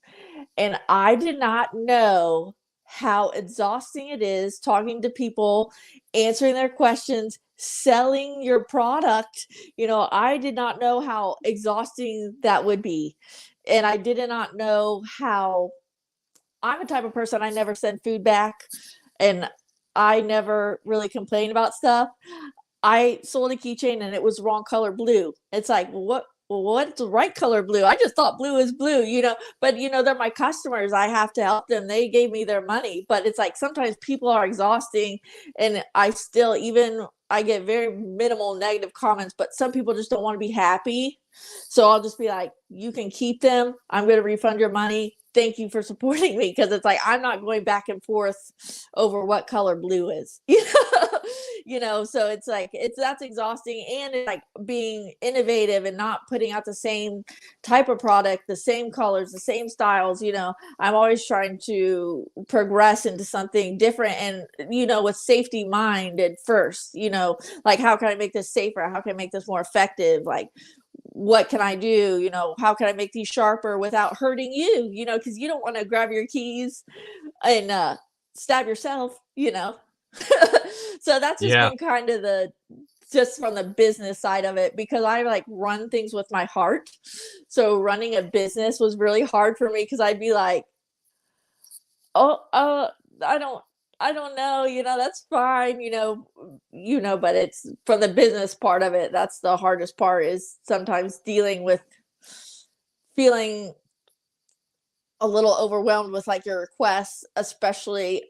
and I did not know how exhausting it is talking to people, answering their questions, selling your product. I did not know how exhausting that would be. And I did not know how I'm a type of person, I never send food back, and I never really complain about stuff. I sold a keychain and it was wrong color blue. It's like, what's the right color blue? I just thought blue is blue, but they're my customers. I have to help them. They gave me their money, but it's like, sometimes people are exhausting, and I get very minimal negative comments, but some people just don't want to be happy. So I'll just be like, you can keep them. I'm going to refund your money. Thank you for supporting me. Because it's like, I'm not going back and forth over what color blue is, so it's like, that's exhausting. And it's like being innovative and not putting out the same type of product, the same colors, the same styles. I'm always trying to progress into something different, and, with safety minded first, like, how can I make this safer? How can I make this more effective? Like, what can I do? How can I make these sharper without hurting you? Because you don't want to grab your keys and stab yourself, So that's just been kind of just from the business side of it, because I like run things with my heart. So running a business was really hard for me, because I'd be like, Oh, I don't know, that's fine, but it's from the business part of it, that's the hardest part is sometimes dealing with feeling a little overwhelmed with like your requests, especially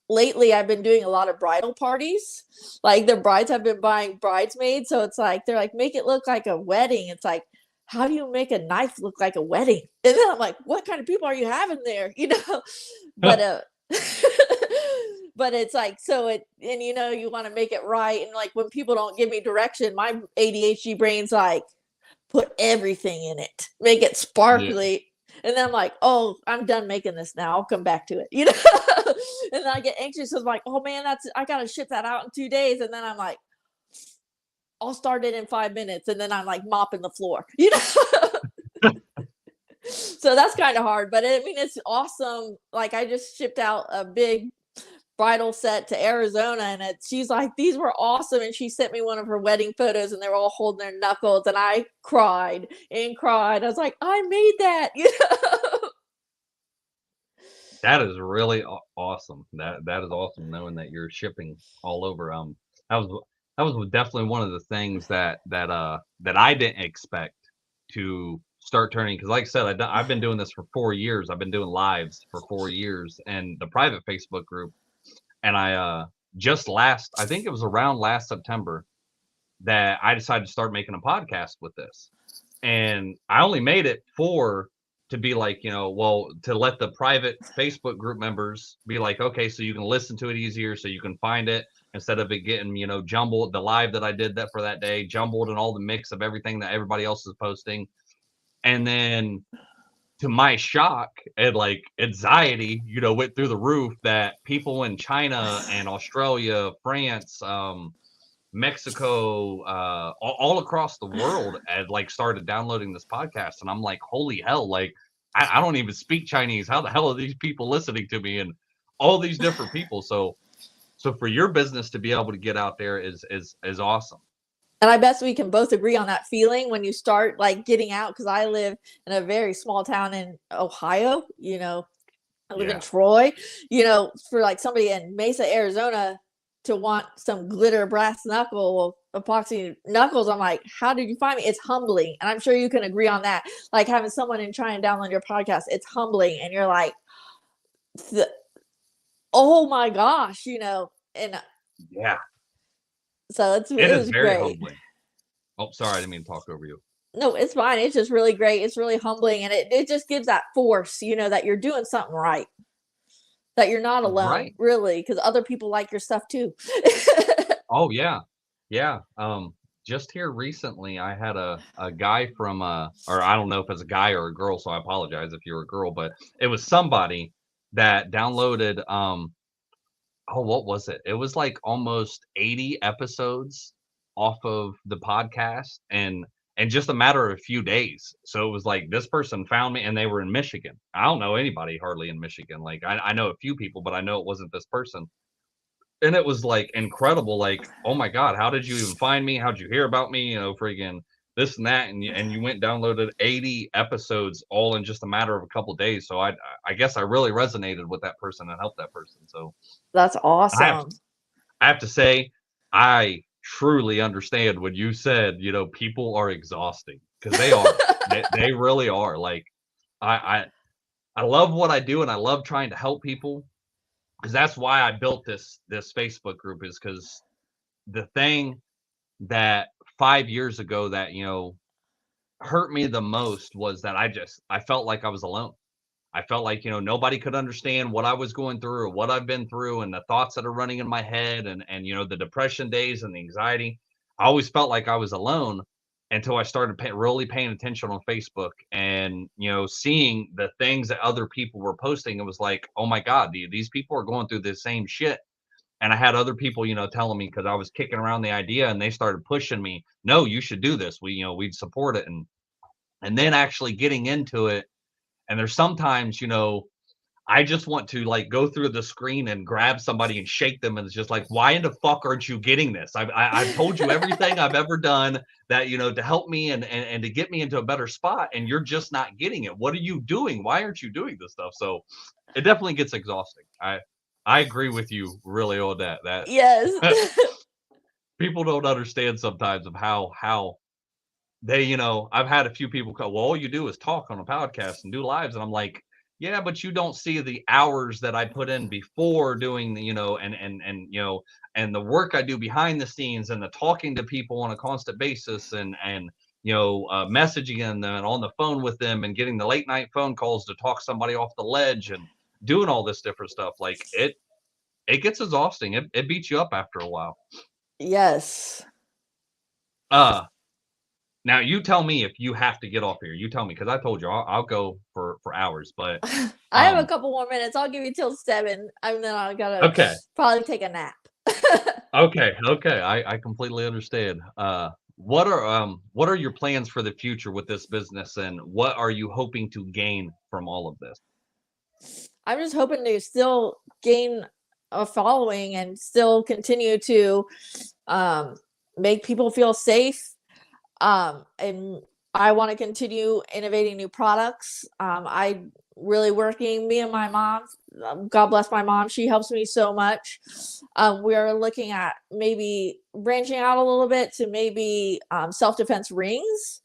lately I've been doing a lot of bridal parties. Like the brides have been buying bridesmaids, so it's like they're like make it look like a wedding. It's like how do you make a knife look like a wedding? And then I'm like, what kind of people are you having there? But but it's like so it and you want to make it right and like when people don't give me direction, my ADHD brain's like put everything in it, make it Yeah. sparkly. And then I'm like, oh, I'm done making this now. I'll come back to it, And then I get anxious. I'm like, oh man, I gotta ship that out in 2 days. And then I'm like, I'll start it in 5 minutes. And then I'm like mopping the floor, So that's kind of hard. But I mean, it's awesome. Like I just shipped out a big bridal set to Arizona and she's like, these were awesome. And she sent me one of her wedding photos and they were all holding their knuckles and I cried and cried. I was like, I made that, That is really awesome. That is awesome knowing that you're shipping all over. That was that was definitely one of the things that I didn't expect to start turning. Because like I said, I've been doing this for 4 years. I've been doing lives for 4 years, and the private Facebook group. And I think it was around last September that I decided to start making a podcast with this. And I only made it to be like, well, to let the private Facebook group members be like, okay, so you can listen to it easier, so you can find it instead of it getting, jumbled. The live that I did that for that day, jumbled and all the mix of everything that everybody else is posting. And then to my shock and like anxiety, went through the roof that people in China and Australia, France, Mexico, all across the world had like started downloading this podcast. And I'm like, holy hell, like I don't even speak Chinese. How the hell are these people listening to me? And all these different people. So for your business to be able to get out there is awesome. And I bet we can both agree on that feeling when you start like getting out. Cause I live in a very small town in Ohio, I live in Troy, for like somebody in Mesa, Arizona to want some glitter brass knuckle epoxy knuckles. I'm like, how did you find me? It's humbling. And I'm sure you can agree on that. Like having someone and try and download your podcast, it's humbling. And you're like, oh my gosh, and yeah. So it was very great. humbling. Oh, sorry, I didn't mean to talk over you. No, it's fine. It's just really great. It's really humbling. And it just gives that force, that you're doing something right. That you're not alone, right. Really, because other people like your stuff too. Oh, yeah. Yeah. Just here recently, I had a guy from, or I don't know if it's a guy or a girl, so I apologize if you're a girl, but it was somebody that downloaded, what was it? It was like almost 80 episodes off of the podcast and just a matter of a few days. So it was like this person found me and they were in Michigan. I don't know anybody hardly in Michigan. Like I know a few people, but I know it wasn't this person. And it was like incredible. Like, oh my God, how did you even find me? How'd you hear about me? Friggin' this and that. And you went and downloaded 80 episodes all in just a matter of a couple of days. So I guess I really resonated with that person and helped that person. So that's awesome. I have to say, I truly understand when you said, people are exhausting because they are. they really are. Like I love what I do and I love trying to help people because that's why I built this Facebook group is because the thing that 5 years ago that, hurt me the most was that I felt like I was alone. I felt like, nobody could understand what I was going through or what I've been through and the thoughts that are running in my head and the depression days and the anxiety. I always felt like I was alone until I started really paying attention on Facebook and, seeing the things that other people were posting. It was like, oh my God, these people are going through the same shit. And I had other people, telling me because I was kicking around the idea and they started pushing me. No, you should do this. We'd support it. And then actually getting into it. And there's sometimes, I just want to like go through the screen and grab somebody and shake them, and it's just like, why in the fuck aren't you getting this? I've told you everything I've ever done that, you know, to help me and to get me into a better spot, and you're just not getting it. What are you doing? Why aren't you doing this stuff? So it definitely gets exhausting. I agree with you really on that. Yes. People don't understand sometimes of how they, you know, I've had a few people go, well, all you do is talk on a podcast and do lives. And I'm like, yeah, but you don't see the hours that I put in before doing the, you know, and you know, and the work I do behind the scenes and the talking to people on a constant basis and you know, messaging them and on the phone with them and getting the late night phone calls to talk somebody off the ledge and doing all this different stuff. Like it gets exhausting. It beats you up after a while. Yes. Now you tell me if you have to get off here. You tell me, because I told you I'll go for hours. But I have a couple more minutes. I'll give you till 7, and then I gotta okay, probably take a nap. okay. I completely understand. What are your plans for the future with this business, and what are you hoping to gain from all of this? I'm just hoping to still gain a following and still continue to make people feel safe. And I want to continue innovating new products. I really working, me and my mom, God bless my mom, she helps me so much. We're looking at maybe branching out a little bit to maybe self-defense rings.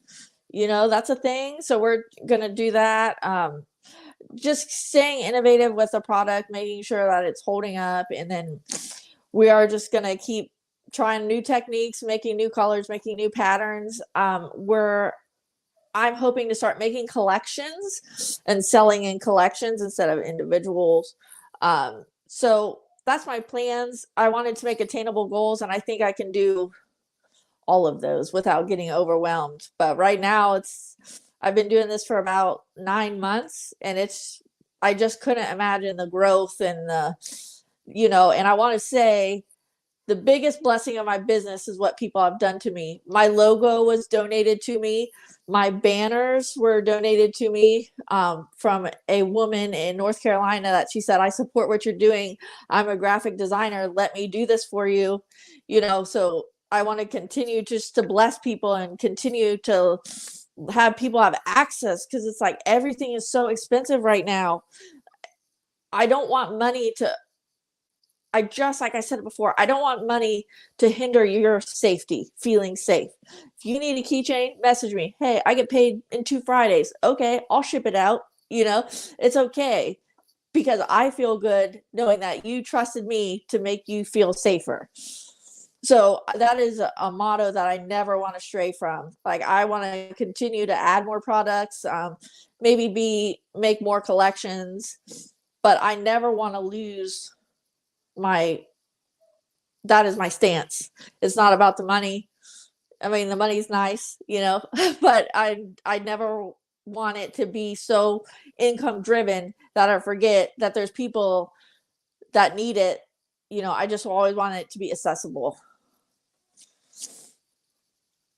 You know, that's a thing. So we're going to do that. Just staying innovative with the product, making sure that it's holding up. And then we are just going to keep trying new techniques, making new colors, making new patterns. I'm hoping to start making collections and selling in collections instead of individuals. So that's my plans. I wanted to make attainable goals, and I think I can do all of those without getting overwhelmed. But right now I've been doing this for about 9 months, and I just couldn't imagine the growth and and I want to say the biggest blessing of my business is what people have done to me. My logo was donated to me. My banners were donated to me from a woman in North Carolina that she said, I support what you're doing. I'm a graphic designer. Let me do this for you. So I want to continue just to bless people and continue to have people have access, because it's like everything is so expensive right now. I don't want money to like I said before, I don't want money to hinder your safety, feeling safe. If you need a keychain, message me. Hey, I get paid in 2 Fridays. Okay, I'll ship it out. It's okay, because I feel good knowing that you trusted me to make you feel safer. So that is a motto that I never want to stray from. Like, I want to continue to add more products, maybe make more collections, but I never want to lose that is my stance. It's not about the money. I mean, the money's nice, but I never want it to be so income driven that I forget that there's people that need it. I just always want it to be accessible.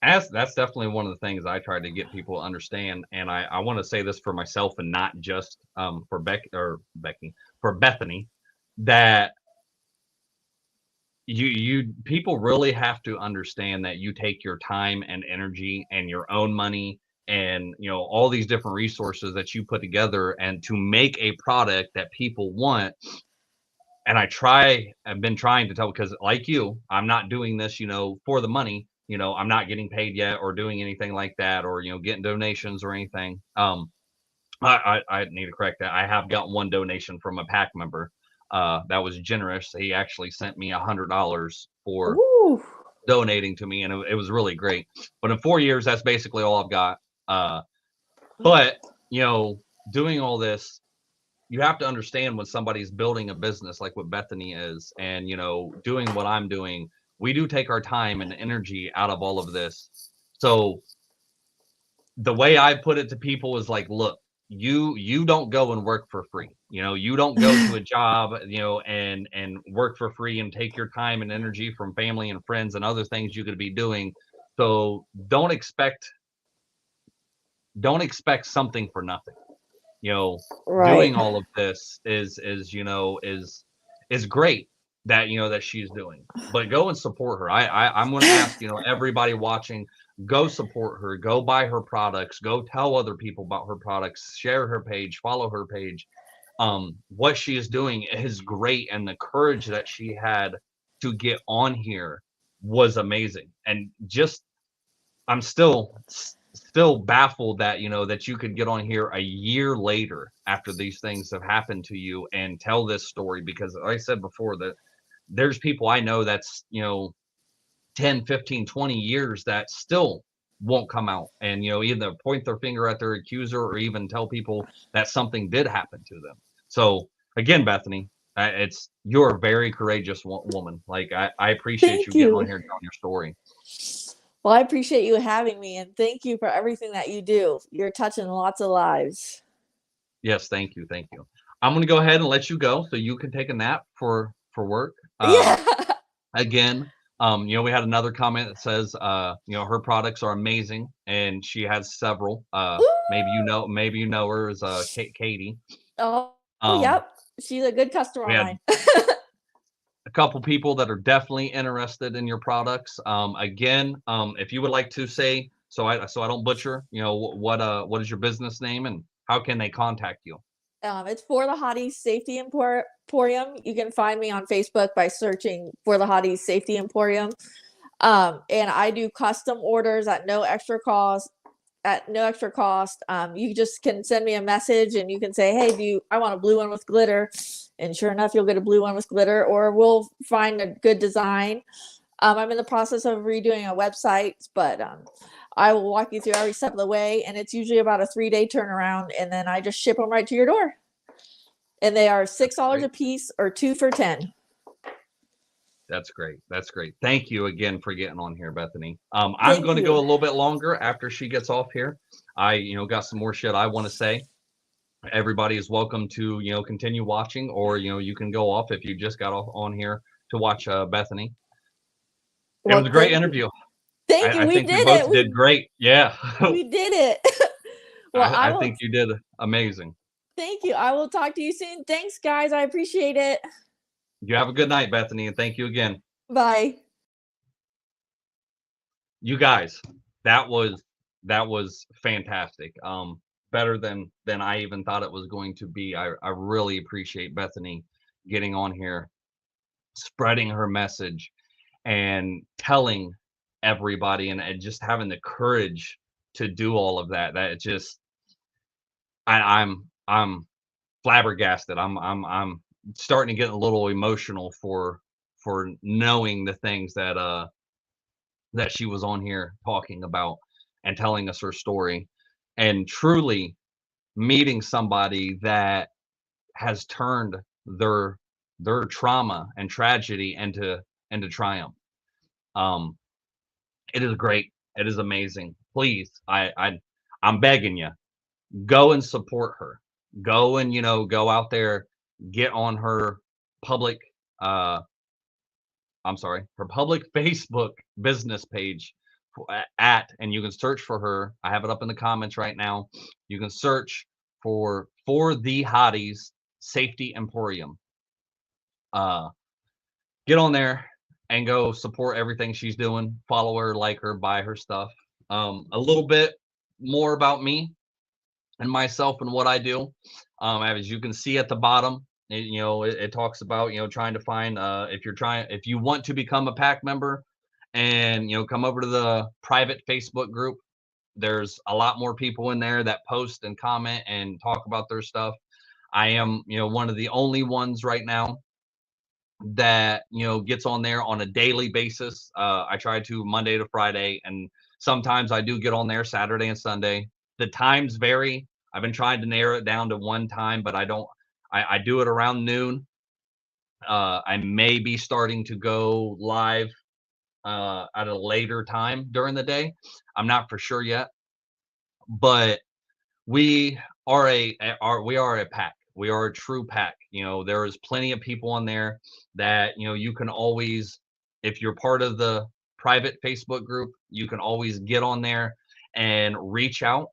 That's definitely one of the things I try to get people to understand, and I want to say this for myself and not just for Bethany, that you people really have to understand that you take your time and energy and your own money and all these different resources that you put together and to make a product that people want. And I've been trying to tell, because like you, I'm not doing this for the money. I'm not getting paid yet or doing anything like that, or getting donations or anything. I need to correct that. I have gotten one donation from a pack member that was generous. He actually sent me $100 for Ooh. donating to me, and it was really great. But in 4 years, that's basically all I've got. But doing all this, you have to understand when somebody's building a business like what Bethany is, and doing what I'm doing, we do take our time and energy out of all of this. So the way I put it to people is like, look, you don't go and work for free. You don't go to a job, and work for free and take your time and energy from family and friends and other things you could be doing. So don't expect something for nothing. you know, Right. doing all of this is you know is great that you know that she's doing. But go and support her. I'm going to ask you know everybody watching, go support her, go buy her products, go tell other people about her products, share her page, follow her page. What she is doing is great, and the courage that she had to get on here was amazing. And just I'm still baffled that you know that you could get on here a year later after these things have happened to you and tell this story, because like I said before, that there's people I know that's you know 10, 15, 20 years that still won't come out and you know either point their finger at their accuser or even tell people that something did happen to them. So again, Bethany, it's you're a very courageous woman. Like I appreciate you Thank getting on you. here and telling your story. Well, I appreciate you having me, and thank you for everything that you do. You're touching lots of lives. Yes, thank you, thank you. I'm gonna go ahead and let you go so you can take a nap for work. Yeah. Again, you know, we had another comment that says, you know, her products are amazing, and she has several. Maybe you know her as Katie. Oh, Um, yep. She's a good customer we of had mine. a couple people that are definitely interested in your products. Again, if you would like to say, so I don't butcher, you know, what is your business name and how can they contact you? It's for the Hotties Safety Emporium. You can find me on Facebook by searching for the Hotties Safety Emporium. And I do custom orders at no extra cost. At no extra cost, you just can send me a message and you can say, "Hey, I want a blue one with glitter?" And sure enough, you'll get a blue one with glitter, or we'll find a good design. I'm in the process of redoing a website, but I will walk you through every step of the way. And it's usually about a 3-day turnaround, and then I just ship them right to your door. And they are $6 a Great. piece or 2 for 10. That's great. That's great. Thank you again for getting on here, Bethany. I'm Thank going to go you. a little bit longer after she gets off here. I, you know, got some more shit I want to say. Everybody is welcome to, you know, continue watching, or you know, you can go off if you just got off on here to watch Bethany. It was a Well, great thank you. interview. Thank you. I We think we did both it. did great. Yeah, We did it. Well, I I will. think you did amazing. Thank you. I will talk to you soon. Thanks, guys. I appreciate it. You have a good night, Bethany, and thank you again. Bye. You guys, that was that was fantastic. Better than I even thought it was going to be. I really appreciate Bethany getting on here, spreading her message, and telling everybody, and just having the courage to do all of that. That it just I'm flabbergasted. I'm starting to get a little emotional for knowing the things that she was on here talking about and telling us her story, and truly meeting somebody that has turned their trauma and tragedy into triumph. Um, it is great. It is amazing. Please, I'm begging you, go and support her. Go and you know go out there, get on her public uh I'm sorry, her public Facebook business page and you can search for her. I have it up in the comments right now. You can search for the Hotties Safety Emporium. Uh, get on there and go support everything she's doing. Follow her, like her, buy her stuff. A little bit more about me and myself and what I do. As you can see at the bottom, you know, it talks about, you know, trying to find, if you want to become a pack member and, you know, come over to the private Facebook group, there's a lot more people in there that post and comment and talk about their stuff. I am, you know, one of the only ones right now that, you know, gets on there on a daily basis. I try to Monday to Friday, and sometimes I do get on there Saturday and Sunday. The times vary. I've been trying to narrow it down to one time, but I don't. I do it around noon. I may be starting to go live at a later time during the day. I'm not for sure yet, but we we are a pack. We are a true pack. You know, there is plenty of people on there that, you know, you can always, if you're part of the private Facebook group, you can always get on there and reach out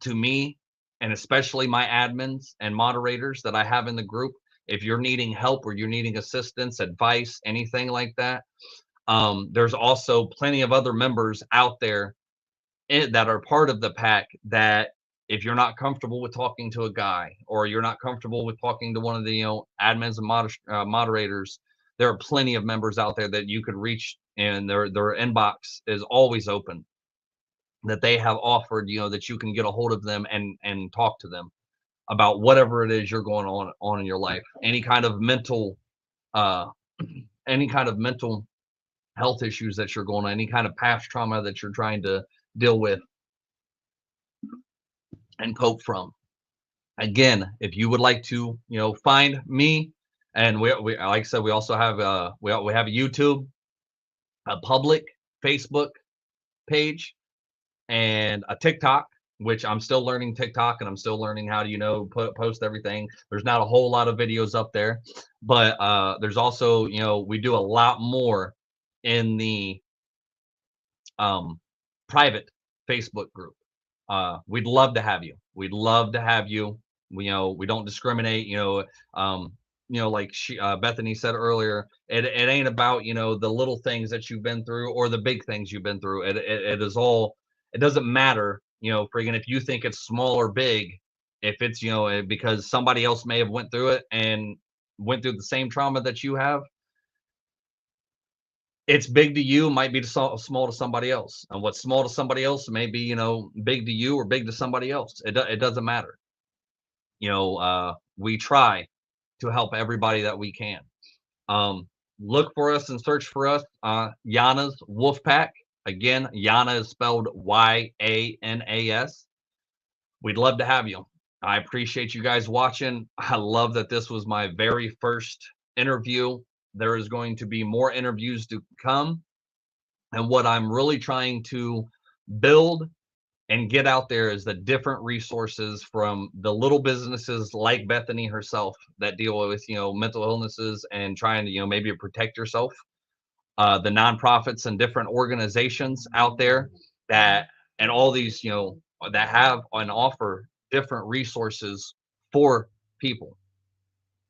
to me and especially my admins and moderators that I have in the group. If you're needing help or you're needing assistance, advice, anything like that, there's also plenty of other members out there that are part of the pack that if you're not comfortable with talking to a guy or you're not comfortable with talking to one of the admins and moderators, there are plenty of members out there that you could reach, and their inbox is always open, that they have offered, that you can get a hold of them and talk to them about whatever it is you're going on in your life, any kind of mental uh any kind of mental health issues that you're going on, any kind of past trauma that you're trying to deal with and cope from. Again, if you would like to, find me, and we like I said, we also have we have a YouTube, a public Facebook page, and a TikTok, which I'm still learning TikTok, and I'm still learning how to, post everything. There's not a whole lot of videos up there, but there's also, we do a lot more in the private Facebook group. We'd love to have you. We'd love to have you. We don't discriminate. Like Bethany said earlier, it ain't about the little things that you've been through or the big things you've been through. It is all. It doesn't matter. Friggin' if you think it's small or big, if it's because somebody else may have went through it and went through the same trauma that you have. It's big to you, might be small to somebody else, and what's small to somebody else may be big to you or big to somebody else. It doesn't matter. We try to help everybody that we can. Look for us and search for us, Yana's Wolfpack. Again, Yana is spelled Y-A-N-A-S. We'd love to have you. I appreciate you guys watching. I love that this was my very first interview. There is going to be more interviews to come. And what I'm really trying to build and get out there is the different resources from the little businesses like Bethany herself that deal with, mental illnesses and trying to, maybe protect yourself. The nonprofits and different organizations out there that, and all these, that have and offer different resources for people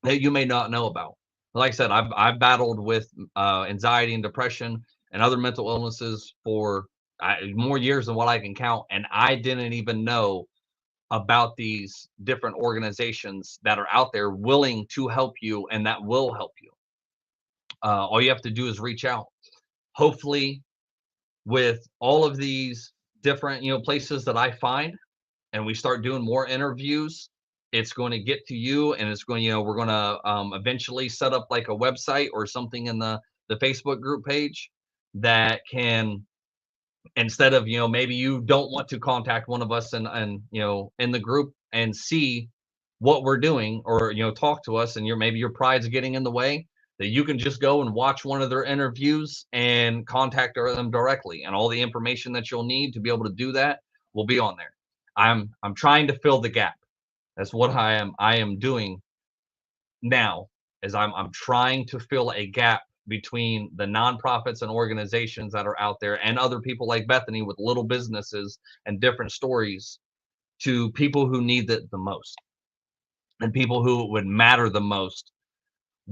that you may not know about. Like I said, I've battled with anxiety and depression and other mental illnesses for more years than what I can count, and I didn't even know about these different organizations that are out there willing to help you and that will help you. All you have to do is reach out. Hopefully, with all of these different places that I find, and we start doing more interviews, it's going to get to you, and it's going, we're going to eventually set up like a website or something in the Facebook group page that can, instead of, maybe you don't want to contact one of us and in the group and see what we're doing, or, talk to us, and maybe your pride's getting in the way, that you can just go and watch one of their interviews and contact them directly. And all the information that you'll need to be able to do that will be on there. I'm trying to fill the gap. That's what I am doing now, is I'm trying to fill a gap between the nonprofits and organizations that are out there and other people like Bethany with little businesses and different stories, to people who need it the most and people who would matter the most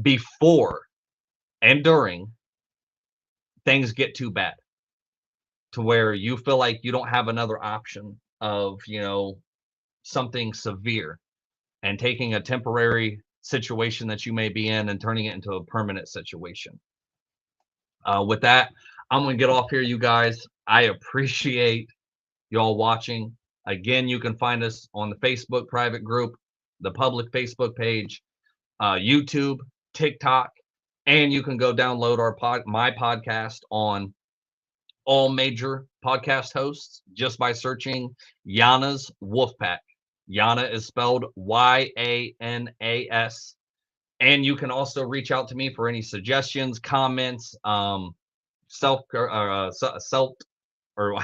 before and during things get too bad, to where you feel like you don't have another option of, something severe, and taking a temporary situation that you may be in and turning it into a permanent situation. With that, I'm going to get off here, you guys. I appreciate y'all watching. Again, you can find us on the Facebook private group, the public Facebook page, YouTube, TikTok, and you can go download my podcast on all major podcast hosts just by searching Yana's Wolfpack. Yana is spelled Y-A-N-A-S. And you can also reach out to me for any suggestions, comments, self or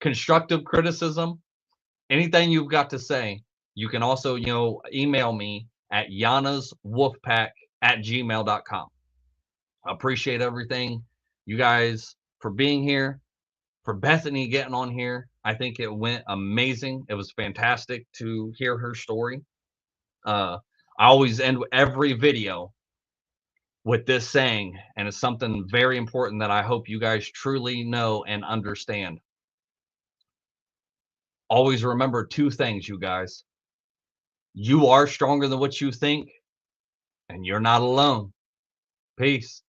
constructive criticism, anything you've got to say. You can also, email me at yanaswolfpack@gmail.com. I appreciate everything, you guys, for being here, for Bethany getting on here. I think it went amazing. It was fantastic to hear her story. I always end every video with this saying, and it's something very important that I hope you guys truly know and understand. Always remember two things, you guys. You are stronger than what you think, and you're not alone. Peace.